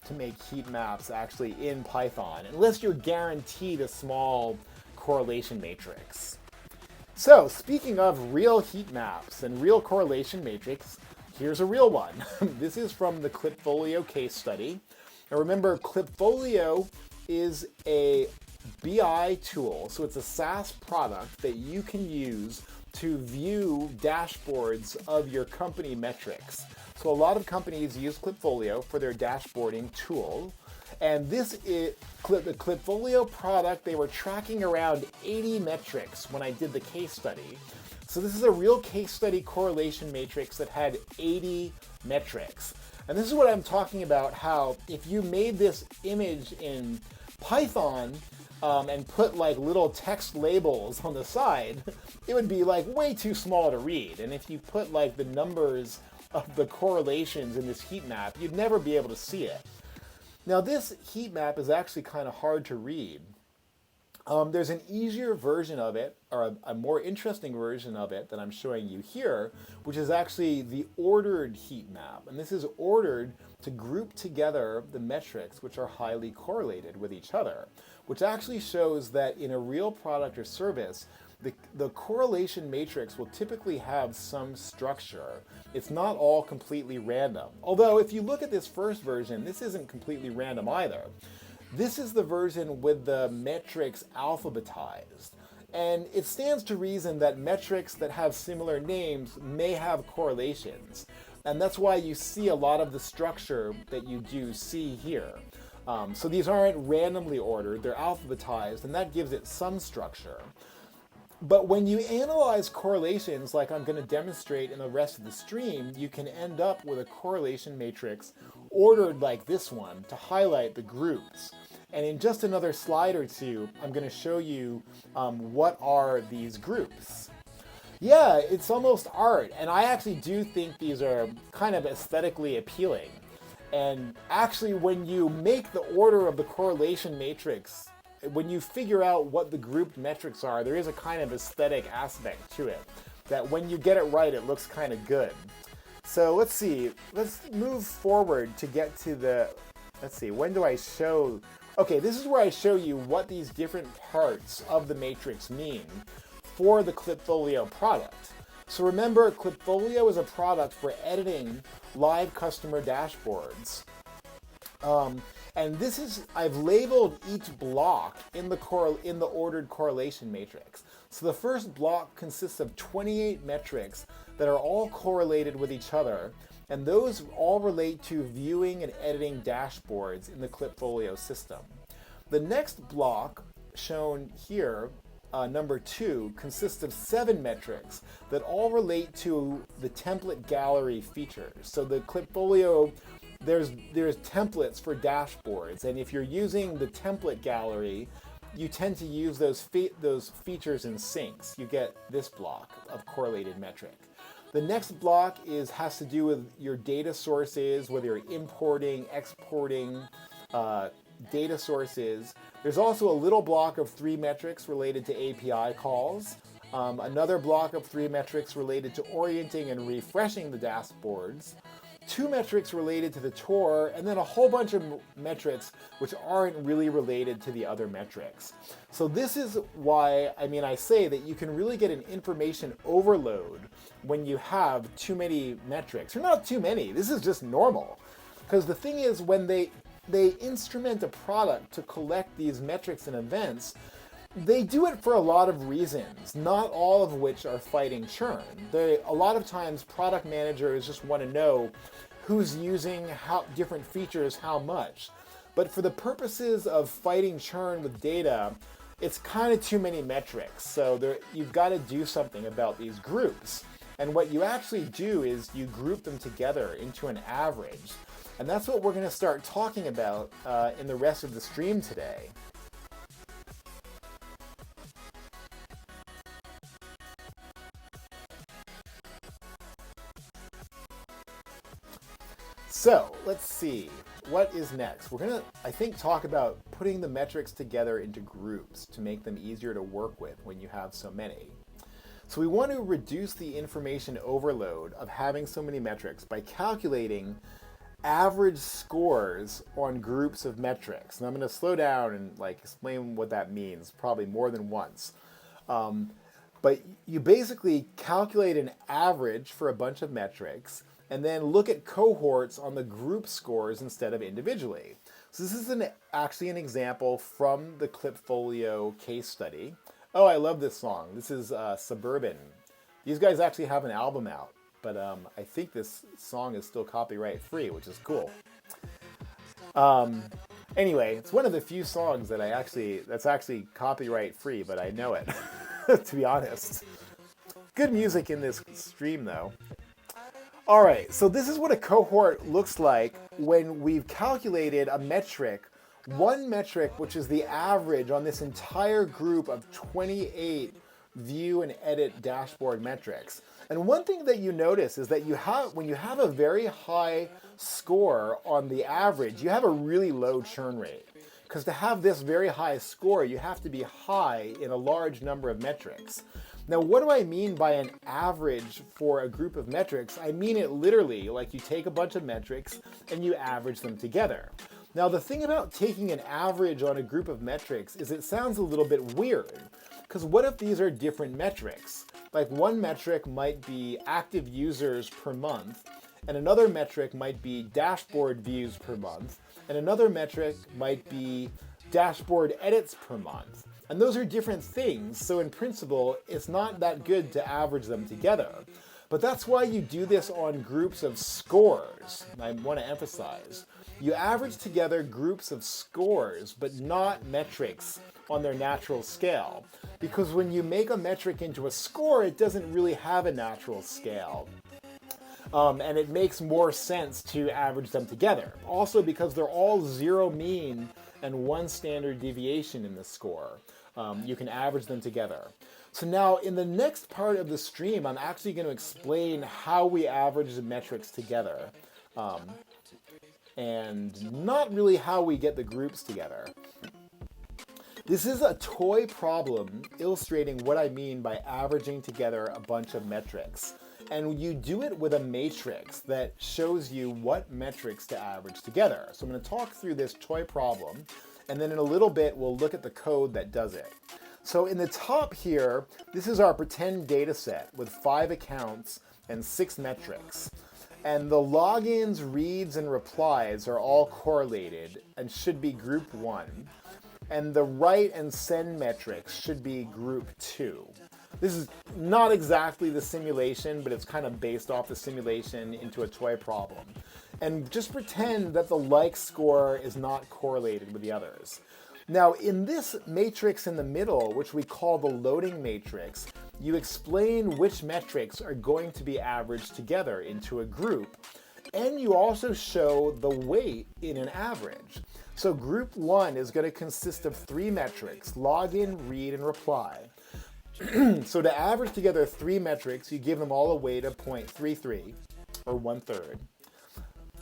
to make heat maps actually in Python, unless you're guaranteed a small correlation matrix. So, speaking of real heat maps and real correlation matrix, here's a real one. This is from the Clipfolio case study. Now remember, Clipfolio is a BI tool, so it's a SaaS product that you can use to view dashboards of your company metrics. So a lot of companies use Clipfolio for their dashboarding tool, and this is the Clipfolio product. They were tracking around 80 metrics when I did the case study. So this is a real case study correlation matrix that had 80 metrics. And this is what I'm talking about, how if you made this image in Python and put like little text labels on the side, it would be like way too small to read. And if you put like the numbers of the correlations in this heat map, you'd never be able to see it. Now this heat map is actually kind of hard to read. There's an easier version of it, or a more interesting version of it that I'm showing you here, which is actually the ordered heat map. And this is ordered to group together the metrics which are highly correlated with each other, which actually shows that in a real product or service, the correlation matrix will typically have some structure. It's not all completely random. Although if you look at this first version, this isn't completely random either. This is the version with the metrics alphabetized. And it stands to reason that metrics that have similar names may have correlations. And that's why you see a lot of the structure that you do see here. So these aren't randomly ordered, they're alphabetized, and that gives it some structure. But when you analyze correlations, like I'm going to demonstrate in the rest of the stream, you can end up with a correlation matrix ordered like this one to highlight the groups. And in just another slide or two, I'm going to show you what are these groups. Yeah, it's almost art, and I actually do think these are kind of aesthetically appealing. And actually, when you make the order of the correlation matrix, when you figure out what the grouped metrics are, there is a kind of aesthetic aspect to it, that when you get it right, it looks kind of good. So let's see, let's move forward to get to the, let's see, when do I show, okay, this is where I show you what these different parts of the matrix mean for the Clipfolio product. So remember, Clipfolio is a product for editing live customer dashboards. And this is, I've labeled each block in the ordered correlation matrix. So the first block consists of 28 metrics that are all correlated with each other, and those all relate to viewing and editing dashboards in the Klipfolio system. The next block, shown here, number 2, consists of 7 metrics that all relate to the template gallery features. So the Klipfolio, there's templates for dashboards, and if you're using the template gallery, you tend to use those features in syncs. You get this block of correlated metric. The next block has to do with your data sources, whether you're importing, exporting data sources. There's also a little block of 3 metrics related to API calls, another block of 3 metrics related to orienting and refreshing the dashboards, 2 metrics related to the tour, and then a whole bunch of metrics which aren't really related to the other metrics. So this is why, I say that you can really get an information overload when you have too many metrics. Or not too many, this is just normal. Because the thing is, when they instrument a product to collect these metrics and events, they do it for a lot of reasons, not all of which are fighting churn. A lot of times product managers just want to know who's using different features how much. But for the purposes of fighting churn with data, it's kind of too many metrics. So you've got to do something about these groups. And what you actually do is you group them together into an average. And that's what we're going to start talking about in the rest of the stream today. So let's see, what is next? We're going to, I think, talk about putting the metrics together into groups to make them easier to work with when you have so many. So we want to reduce the information overload of having so many metrics by calculating average scores on groups of metrics. And I'm going to slow down and explain what that means, probably more than once. But you basically calculate an average for a bunch of metrics and then look at cohorts on the group scores instead of individually. So this is actually an example from the Klipfolio case study. Oh, I love this song. This is Suburban. These guys actually have an album out, but I think this song is still copyright free, which is cool. Anyway, it's one of the few songs that's actually copyright free, but I know it, to be honest. Good music in this stream, though. All right, so this is what a cohort looks like when we've calculated a metric, one metric, which is the average on this entire group of 28 view and edit dashboard metrics. And one thing that you notice is that when you have a very high score on the average, you have a really low churn rate. Because to have this very high score, you have to be high in a large number of metrics. Now, what do I mean by an average for a group of metrics? I mean it literally, like you take a bunch of metrics and you average them together. Now, the thing about taking an average on a group of metrics is it sounds a little bit weird. Because what if these are different metrics? Like one metric might be active users per month, and another metric might be dashboard views per month, and another metric might be dashboard edits per month. And those are different things, so in principle, it's not that good to average them together. But that's why you do this on groups of scores, I want to emphasize. You average together groups of scores, but not metrics on their natural scale. Because when you make a metric into a score, it doesn't really have a natural scale. And it makes more sense to average them together. Also because they're all zero mean and one standard deviation in the score. You can average them together. So now in the next part of the stream, I'm actually going to explain how we average the metrics together. And not really how we get the groups together. This is a toy problem illustrating what I mean by averaging together a bunch of metrics. And you do it with a matrix that shows you what metrics to average together. So I'm going to talk through this toy problem, and then in a little bit we'll look at the code that does it. So in the top here, this is our pretend data set with 5 accounts and 6 metrics. And the logins, reads, and replies are all correlated and should be group 1. And the write and send metrics should be group 2. This is not exactly the simulation, but it's kind of based off the simulation into a toy problem. And just pretend that the like score is not correlated with the others. Now, in this matrix in the middle, which we call the loading matrix, you explain which metrics are going to be averaged together into a group. And you also show the weight in an average. So group 1 is going to consist of 3 metrics: login, read, and reply. So to average together 3 metrics, you give them all a weight of 0.33, or 1/3.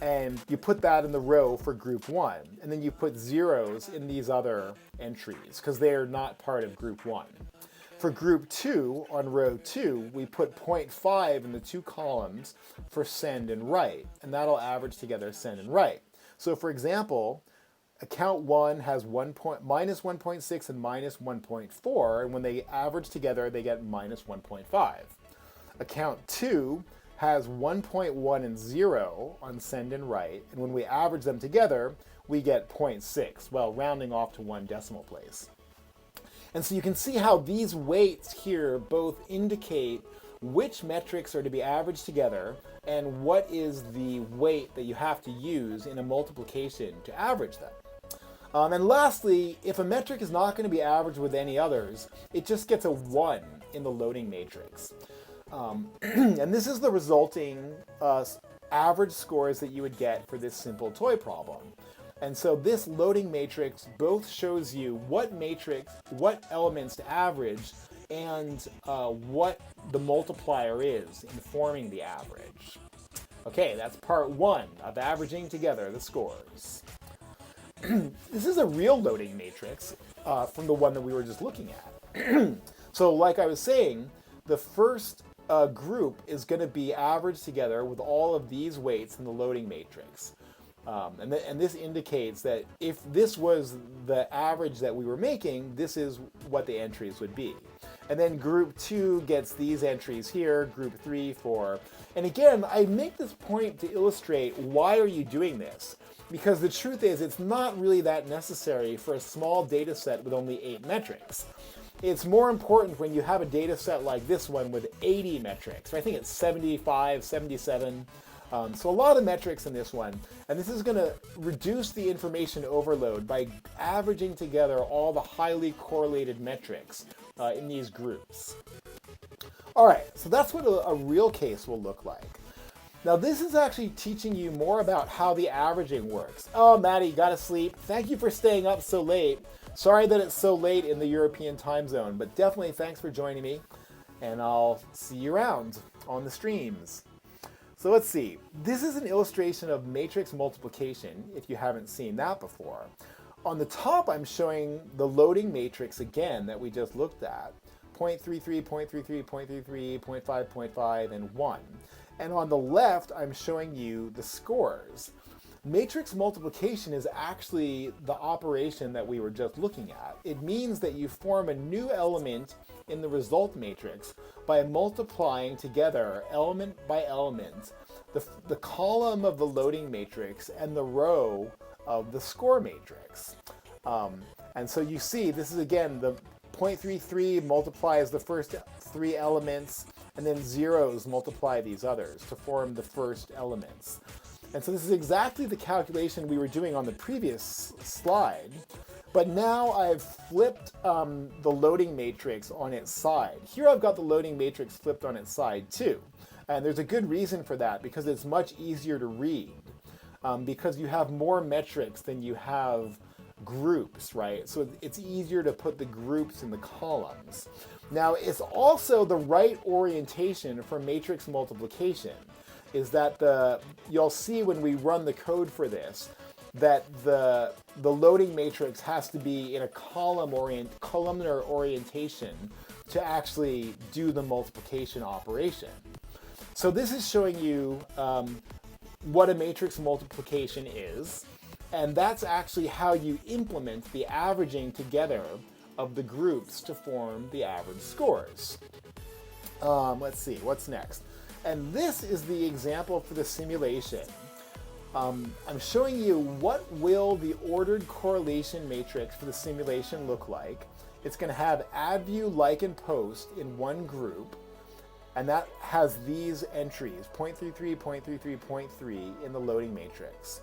And you put that in the row for group 1. And then you put zeros in these other entries, because they are not part of group 1. For group 2, on row 2, we put 0.5 in the 2 columns for send and write. And that'll average together send and write. So for example, account 1 has minus 1.6 and minus 1.4, and when they average together, they get minus 1.5. Account 2 has 1.1 and 0 on send and write, and when we average them together, we get 0.6, well, rounding off to 1 decimal place. And so you can see how these weights here both indicate which metrics are to be averaged together and what is the weight that you have to use in a multiplication to average them. And lastly, if a metric is not going to be averaged with any others, it just gets a 1 in the loading matrix. And this is the resulting average scores that you would get for this simple toy problem. And so this loading matrix both shows you what elements to average and what the multiplier is in forming the average. Okay, that's part 1 of averaging together the scores. This is a real loading matrix from the one that we were just looking at. So like I was saying, the first group is going to be averaged together with all of these weights in the loading matrix. And this indicates that if this was the average that we were making, this is what the entries would be. And then group 2 gets these entries here, group 3, 4. And again, I make this point to illustrate why are you doing this? Because the truth is, it's not really that necessary for a small data set with only 8 metrics. It's more important when you have a data set like this one with 80 metrics. I think it's 75, 77. So a lot of metrics in this one. And this is going to reduce the information overload by averaging together all the highly correlated metrics in these groups. All right, so that's what a real case will look like. Now this is actually teaching you more about how the averaging works. Oh, Maddie, gotta sleep. Thank you for staying up so late. Sorry that it's so late in the European time zone, but definitely thanks for joining me, and I'll see you around on the streams. So let's see. This is an illustration of matrix multiplication, if you haven't seen that before. On the top, I'm showing the loading matrix again that we just looked at. 0.33, 0.33, 0.33, 0.5, 0.5, and 1. And on the left, I'm showing you the scores. Matrix multiplication is actually the operation that we were just looking at. It means that you form a new element in the result matrix by multiplying together element by element the column of the loading matrix and the row of the score matrix. And so you see, this is again, the 0.33 multiplies the first 3 elements, and then zeros multiply these others to form the first elements. And so this is exactly the calculation we were doing on the previous slide, but now I've flipped the loading matrix on its side. Here I've got the loading matrix flipped on its side too. And there's a good reason for that, because it's much easier to read, because you have more metrics than you have groups, right? So it's easier to put the groups in the columns. Now, it's also the right orientation for matrix multiplication, is that you'll see when we run the code for this, that the loading matrix has to be in a columnar orientation to actually do the multiplication operation. So this is showing you what a matrix multiplication is, and that's actually how you implement the averaging together of the groups to form the average scores. Let's see, what's next? And this is the example for the simulation. I'm showing you what will the ordered correlation matrix for the simulation look like. It's going to have add, view, like, and post in one group. And that has these entries, 0.33, 0.33, 0.3 in the loading matrix.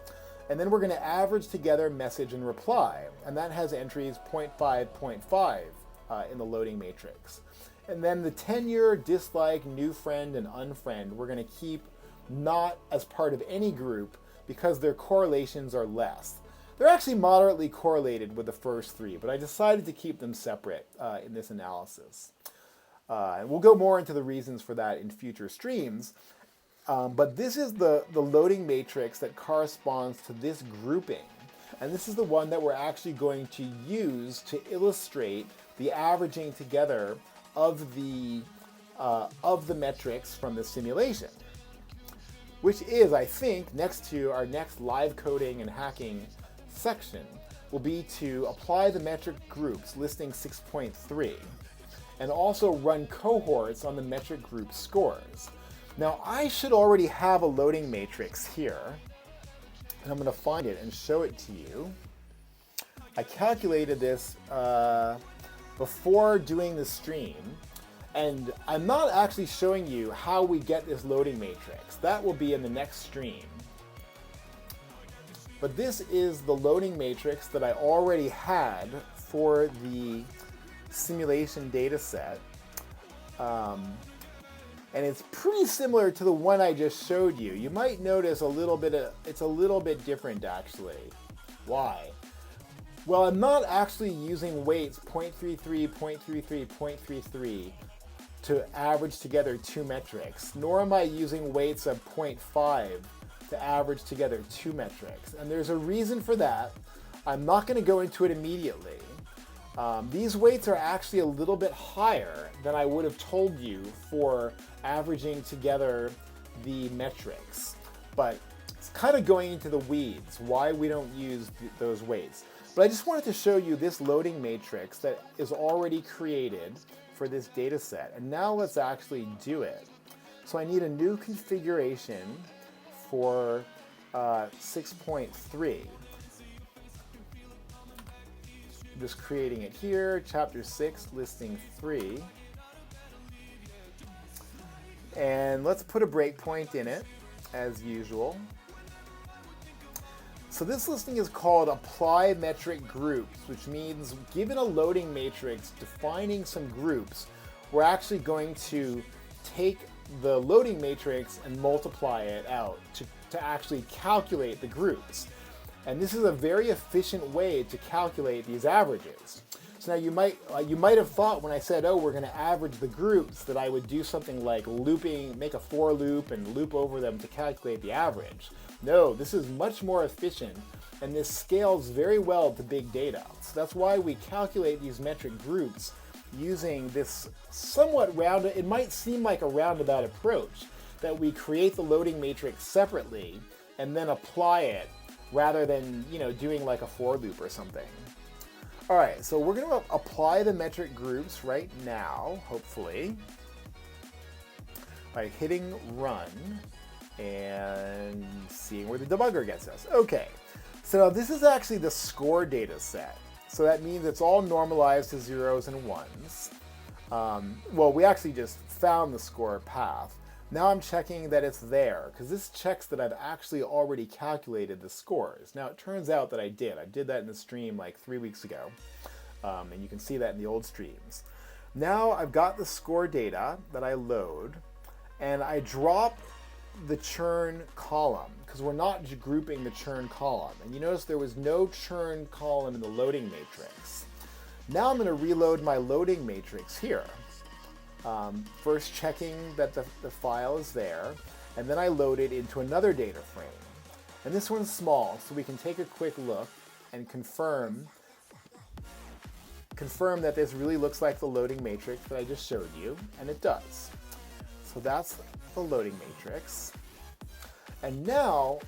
And then we're going to average together message and reply. And that has entries 0.5, 0.5 in the loading matrix. And then the tenure, dislike, new friend, and unfriend, we're going to keep not as part of any group because their correlations are less. They're actually moderately correlated with the first three, but I decided to keep them separate in this analysis. And we'll go more into the reasons for that in future streams. But this is the loading matrix that corresponds to this grouping. And this is the one that we're actually going to use to illustrate the averaging together of the metrics from the simulation. Which is, I think, next to our next live coding and hacking section, will be to apply the metric groups listing 6.3 and also run cohorts on the metric group scores. Now, I should already have a loading matrix here, and I'm going to find it and show it to you. I calculated this before doing the stream, and I'm not actually showing you how we get this loading matrix. That will be in the next stream. But this is the loading matrix that I already had for the simulation data set. And it's pretty similar to the one I just showed you. You might notice it's a little bit different actually. Why? Well, I'm not actually using weights 0.33, 0.33, 0.33 to average together two metrics, nor am I using weights of 0.5 to average together two metrics. And there's a reason for that. I'm not going to go into it immediately. These weights are actually a little bit higher than I would have told you for averaging together the metrics. But it's kind of going into the weeds, why we don't use those weights. But I just wanted to show you this loading matrix that is already created for this data set. And now let's actually do it. So I need a new configuration for 6.3. Just creating it here, chapter 6, listing 3. And let's put a breakpoint in it, as usual. So this listing is called apply metric groups, which means given a loading matrix defining some groups, we're actually going to take the loading matrix and multiply it out to actually calculate the groups. And this is a very efficient way to calculate these averages. So now you might have thought when I said, oh, we're going to average the groups, that I would do something like make a for loop and loop over them to calculate the average. No, this is much more efficient, and this scales very well to big data. So that's why we calculate these metric groups using this somewhat rounded, it might seem like a roundabout approach, that we create the loading matrix separately and then apply it rather than, doing like a for loop or something. All right, so we're going to apply the metric groups right now, hopefully, by hitting run and seeing where the debugger gets us. Okay, so this is actually the score data set. So that means it's all normalized to zeros and ones. Well, we actually just found the score path. Now I'm checking that it's there, because this checks that I've actually already calculated the scores. Now it turns out that I did. I did that in the stream like 3 weeks ago, and you can see that in the old streams. Now I've got the score data that I load, and I drop the churn column, because we're not grouping the churn column. And you notice there was no churn column in the loading matrix. Now I'm going to reload my loading matrix here. First checking that the file is there, and then I load it into another data frame. And this one's small, so we can take a quick look and confirm that this really looks like the loading matrix that I just showed you, and it does. So that's the loading matrix. And now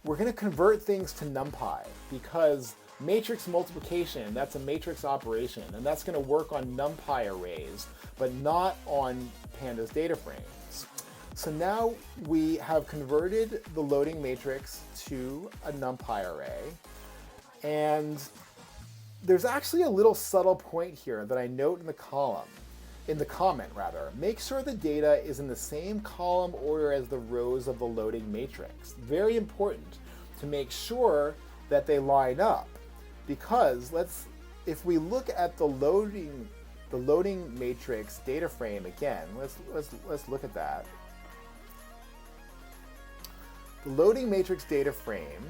we're going to convert things to NumPy, because matrix multiplication, that's a matrix operation, and that's going to work on NumPy arrays, but not on Pandas data frames. So now we have converted the loading matrix to a NumPy array. And there's actually a little subtle point here that I note in the comment. Make sure the data is in the same column order as the rows of the loading matrix. Very important to make sure that they line up, because if we look at the loading matrix data frame again, let's look at that. The loading matrix data frame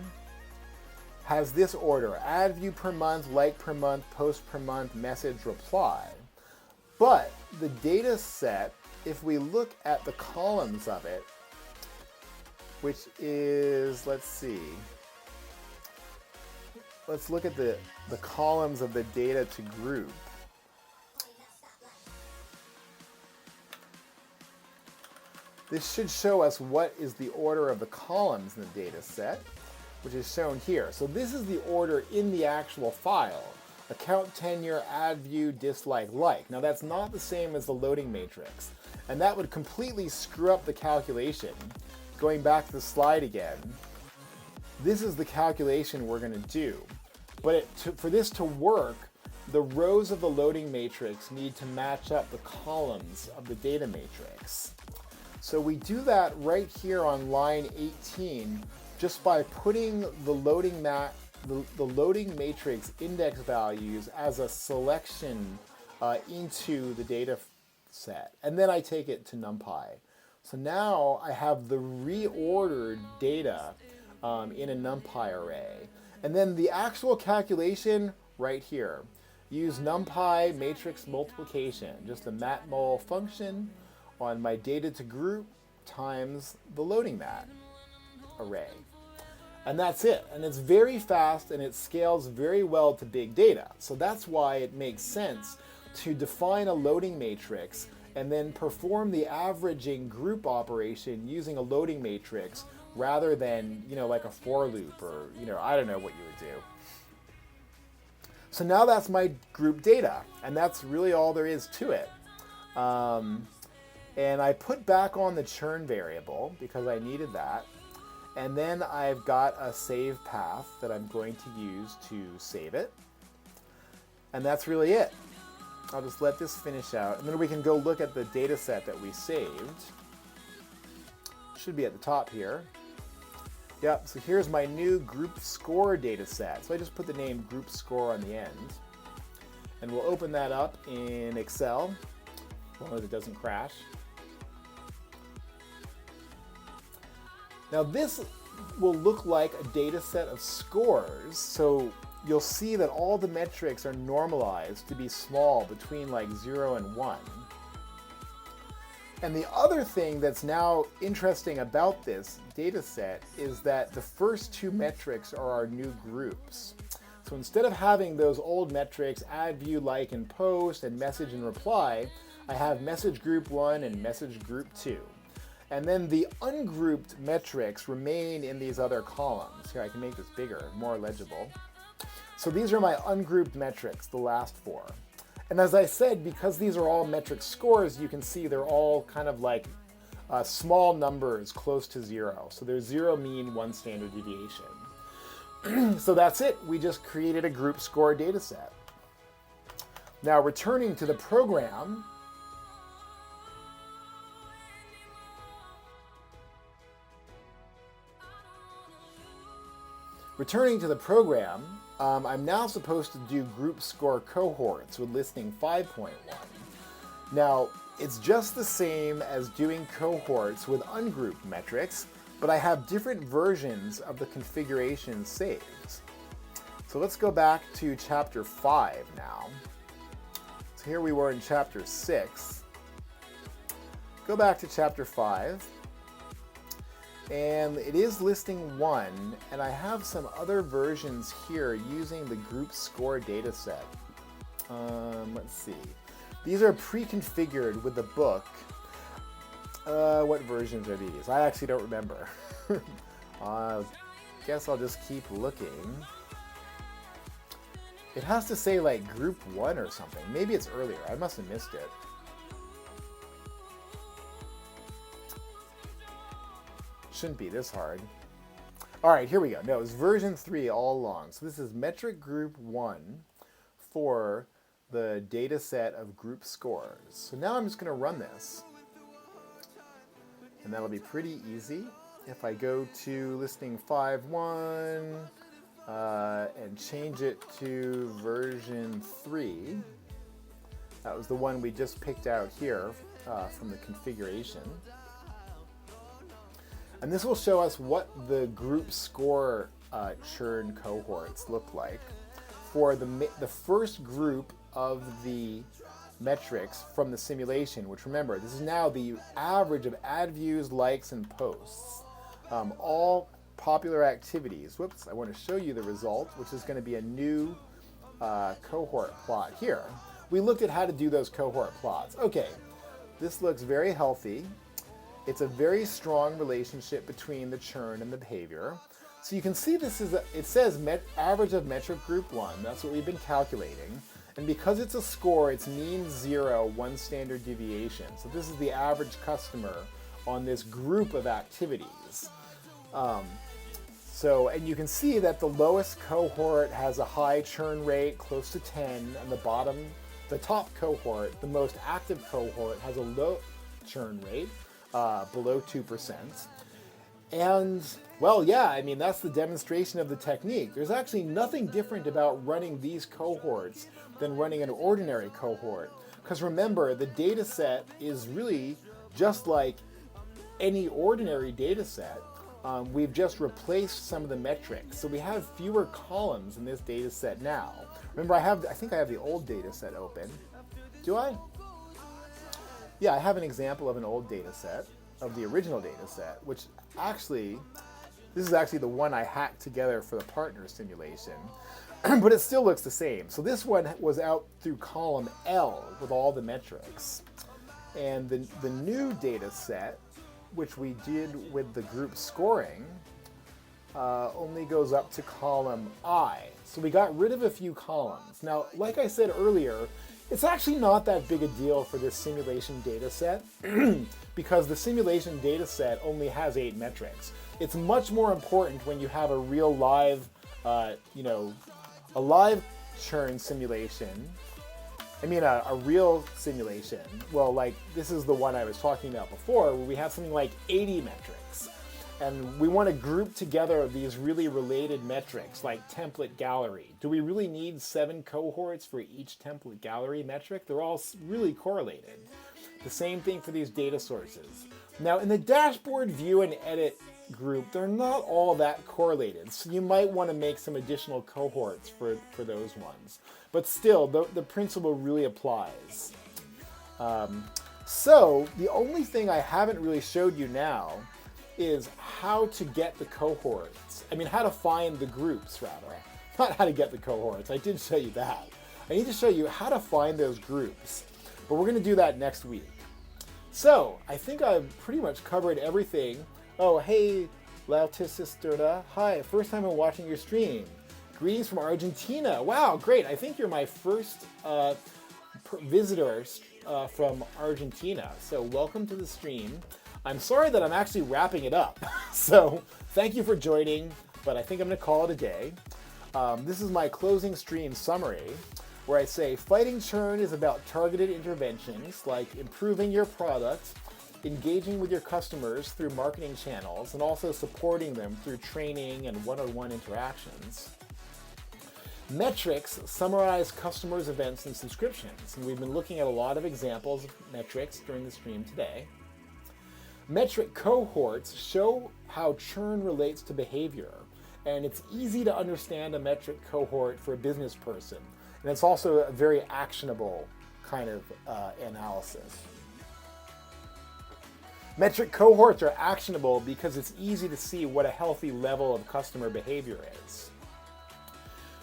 has this order: add view per month, like per month, post per month, message, reply. But the data set, if we look at the columns of it, which is, let's look at the columns of the data to group. This should show us what is the order of the columns in the data set, which is shown here. So this is the order in the actual file: account, tenure, add, view, dislike, like. Now that's not the same as the loading matrix, and that would completely screw up the calculation. Going back to the slide again, this is the calculation we're going to do. But for this to work, the rows of the loading matrix need to match up the columns of the data matrix. So we do that right here on line 18 just by putting the loading matrix index values as a selection into the data set. And then I take it to NumPy. So now I have the reordered data in a NumPy array. And then the actual calculation right here. Use NumPy matrix multiplication, just a matmul function on my data to group times the loading mat array. And that's it. And it's very fast and it scales very well to big data. So that's why it makes sense to define a loading matrix and then perform the averaging group operation using a loading matrix rather than, like a for loop or, I don't know what you would do. So now that's my group data, and that's really all there is to it. And I put back on the churn variable because I needed that. And then I've got a save path that I'm going to use to save it. And that's really it. I'll just let this finish out, and then we can go look at the data set that we saved. Should be at the top here. Yep, so here's my new group score data set. So I just put the name group score on the end. And we'll open that up in Excel, as long as it doesn't crash. Now this will look like a data set of scores. So you'll see that all the metrics are normalized to be small, between like 0 and 1. And the other thing that's now interesting about this data set is that the first two metrics are our new groups. So instead of having those old metrics, add, view, like, and post, and message and reply, I have message group 1 and message group 2. And then the ungrouped metrics remain in these other columns. Here, I can make this bigger, more legible. So these are my ungrouped metrics, the last 4. And as I said, because these are all metric scores, you can see they're all kind of like small numbers close to 0. So there's 0 mean, 1 standard deviation. So that's it. We just created a group score data set. Now returning to the program, I'm now supposed to do group score cohorts with listing 5.1. Now, it's just the same as doing cohorts with ungrouped metrics, but I have different versions of the configuration saved. So let's go back to chapter 5 now. So here we were in chapter 6. Go back to chapter 5. And it is listing 1, and I have some other versions here using the group score data set. Let's see. These are pre-configured with the book. What versions are these? I actually don't remember. Guess I'll just keep looking. It has to say like group 1 or something. Maybe it's earlier. I must have missed it. Shouldn't be this hard. All right, here we go. No, it's version 3 all along. So this is metric group 1 for the data set of group scores. So now I'm just going to run this. And that'll be pretty easy. If I go to listening 5.1 and change it to version 3, that was the one we just picked out here from the configuration. And this will show us what the group score churn cohorts look like for the first group of the metrics from the simulation, which remember, this is now the average of ad views, likes, and posts. All popular activities. Whoops, I want to show you the result, which is going to be a new cohort plot here. We looked at how to do those cohort plots. Okay, this looks very healthy. It's a very strong relationship between the churn and the behavior. So you can see this is it says average of metric group 1. That's what we've been calculating. And because it's a score, it's mean 0, 1 standard deviation. So this is the average customer on this group of activities. And you can see that the lowest cohort has a high churn rate, close to 10, and the top cohort, the most active cohort, has a low churn rate, below 2%. And, well, yeah, I mean, that's the demonstration of the technique. There's actually nothing different about running these cohorts than running an ordinary cohort. Because remember, the data set is really just like any ordinary data set. We've just replaced some of the metrics. So we have fewer columns in this data set now. Remember, I think I have the old data set open. Do I? Yeah, I have an example of an old data set, of the original data set, which actually, this is actually the one I hacked together for the partner simulation, but it still looks the same. So this one was out through column L with all the metrics. And the new data set, which we did with the group scoring, only goes up to column I. So we got rid of a few columns. Now, like I said earlier, it's actually not that big a deal for this simulation data set because the simulation data set only has 8 metrics. It's much more important when you have a real live, a live churn simulation. I mean, a real simulation. Well, like this is the one I was talking about before, where we have something like 80 metrics. And we want to group together these really related metrics like template gallery. Do we really need 7 cohorts for each template gallery metric? They're all really correlated. The same thing for these data sources. Now in the dashboard view and edit group, they're not all that correlated. So you might want to make some additional cohorts for those ones. But still, the principle really applies. So the only thing I haven't really showed you now is how to get the cohorts. I mean, how to find the groups, rather. Not how to get the cohorts. I did show you that. I need to show you how to find those groups. But we're going to do that next week. So, I think I've pretty much covered everything. Oh, hey, Lauticisturda. Hi, first time I'm watching your stream. Greetings from Argentina. Wow, great. I think you're my first visitor from Argentina. So, welcome to the stream. I'm sorry that I'm actually wrapping it up. So thank you for joining, but I think I'm going to call it a day. This is my closing stream summary, where I say fighting churn is about targeted interventions like improving your product, engaging with your customers through marketing channels, and also supporting them through training and one-on-one interactions. Metrics summarize customers' events and subscriptions, and we've been looking at a lot of examples of metrics during the stream today. Metric cohorts show how churn relates to behavior, and it's easy to understand a metric cohort for a business person, and it's also a very actionable kind of analysis. Metric cohorts are actionable because it's easy to see what a healthy level of customer behavior is.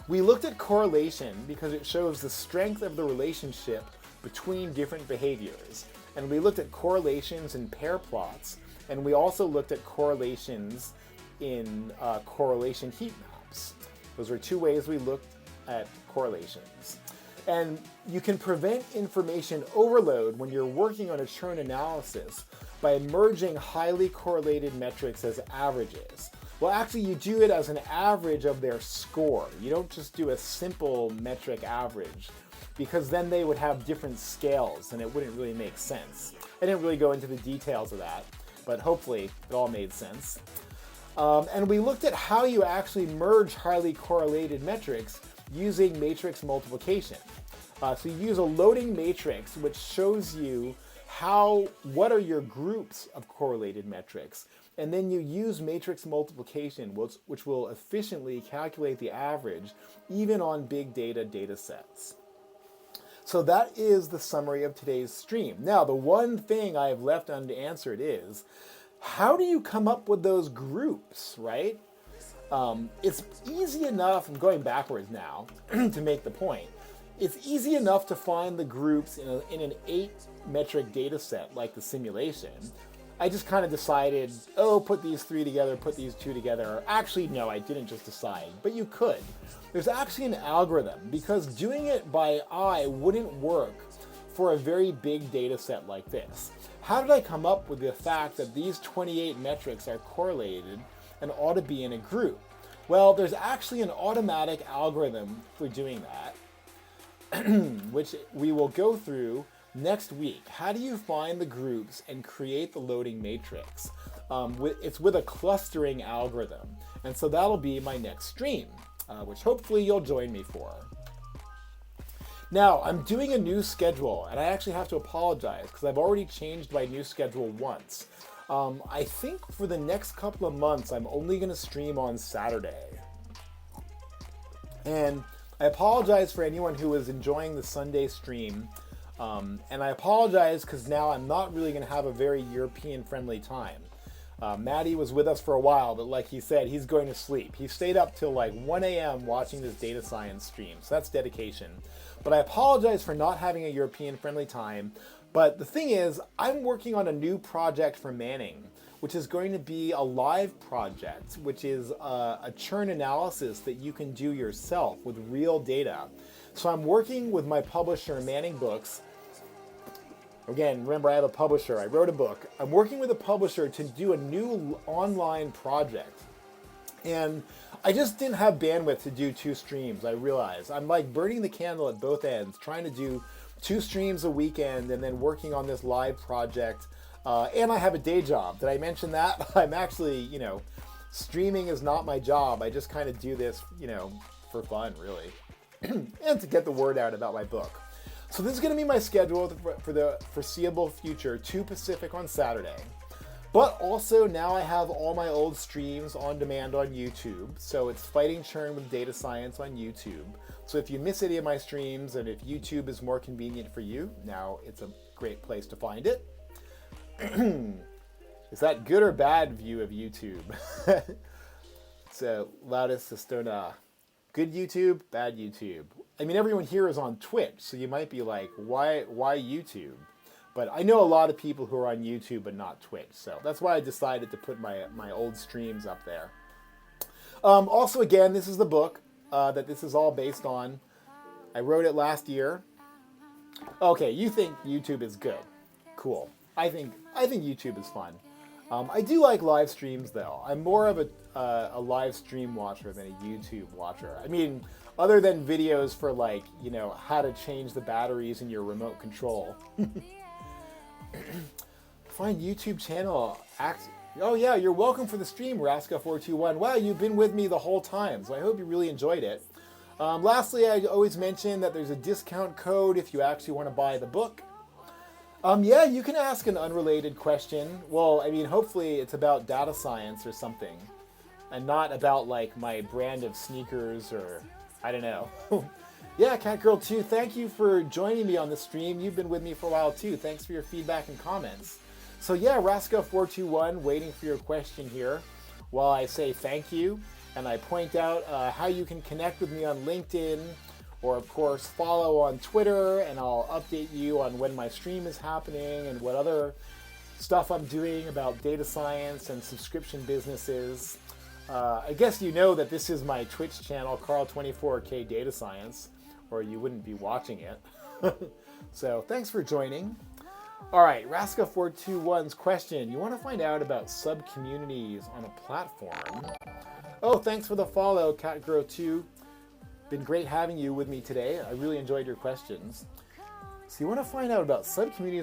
We looked at correlation because it shows the strength of the relationship between different behaviors. And we looked at correlations in pair plots, and we also looked at correlations in correlation heat maps. Those are 2 ways we looked at correlations. And you can prevent information overload when you're working on a churn analysis by merging highly correlated metrics as averages. Well, actually, you do it as an average of their score. You don't just do a simple metric average, because then they would have different scales and it wouldn't really make sense. I didn't really go into the details of that, but hopefully it all made sense. And we looked at how you actually merge highly correlated metrics using matrix multiplication. So you use a loading matrix which shows you what are your groups of correlated metrics, and then you use matrix multiplication, which will efficiently calculate the average even on big data sets. So that is the summary of today's stream. Now, the one thing I have left unanswered is, how do you come up with those groups, right? It's easy enough, I'm going backwards now to make the point. It's easy enough to find the groups in an 8-metric data set like the simulation. I just kind of decided, put these 3 together, put these 2 together. Or actually, no, I didn't just decide, but you could. There's actually an algorithm, because doing it by eye wouldn't work for a very big data set like this. How did I come up with the fact that these 28 metrics are correlated and ought to be in a group? Well, there's actually an automatic algorithm for doing that, which we will go through next week. How do you find the groups and create the loading matrix? It's with a clustering algorithm. And so that'll be my next stream, which hopefully you'll join me for. Now, I'm doing a new schedule, and I actually have to apologize because I've already changed my new schedule once. I think for the next couple of months, I'm only going to stream on Saturday. And I apologize for anyone who was enjoying the Sunday stream. And I apologize because now I'm not really going to have a very European-friendly time. Maddie was with us for a while, but like he said, he's going to sleep. He stayed up till like 1 a.m. watching this data science stream, so that's dedication. But I apologize for not having a European-friendly time. But the thing is, I'm working on a new project for Manning, which is going to be a live project, which is a churn analysis that you can do yourself with real data. So I'm working with my publisher, Manning Books. Again, remember, I have a publisher. I wrote a book. I'm working with a publisher to do a new online project. And I just didn't have bandwidth to do 2 streams, I realized. I'm like burning the candle at both ends, trying to do 2 streams a weekend and then working on this live project. And I have a day job. Did I mention that? I'm actually, streaming is not my job. I just kind of do this, for fun, really. And to get the word out about my book. So this is going to be my schedule for the foreseeable future, 2 Pacific on Saturday. But also now I have all my old streams on demand on YouTube. So it's Fighting Churn with Data Science on YouTube. So if you miss any of my streams and if YouTube is more convenient for you, now it's a great place to find it. Is that good or bad view of YouTube? So Loudest Sistona. Good YouTube, bad YouTube. I mean, everyone here is on Twitch, so you might be like, why YouTube? But I know a lot of people who are on YouTube but not Twitch, so that's why I decided to put my old streams up there. Also, again, this is the book that this is all based on. I wrote it last year. Okay, you think YouTube is good. Cool. I think YouTube is fun. I do like live streams, though. I'm more of a live stream watcher than a YouTube watcher. I mean, other than videos for like, how to change the batteries in your remote control. Find YouTube channel. Oh yeah, you're welcome for the stream, Raska421. Wow, you've been with me the whole time, so I hope you really enjoyed it. Lastly, I always mention that there's a discount code if you actually want to buy the book. Yeah, you can ask an unrelated question. Well, I mean, hopefully it's about data science or something, and not about like my brand of sneakers or I don't know. Yeah, Catgirl2, thank you for joining me on the stream. You've been with me for a while too. Thanks for your feedback and comments. So yeah, Raska421, waiting for your question here while I say thank you and I point out how you can connect with me on LinkedIn, or of course follow on Twitter, and I'll update you on when my stream is happening and what other stuff I'm doing about data science and subscription businesses. I guess you know that this is my Twitch channel, Carl24K Data Science, or you wouldn't be watching it. So thanks for joining. All right, Raska421's question. You want to find out about sub-communities on a platform? Oh, thanks for the follow, CatGrow2. Been great having you with me today. I really enjoyed your questions. So you want to find out about sub-communities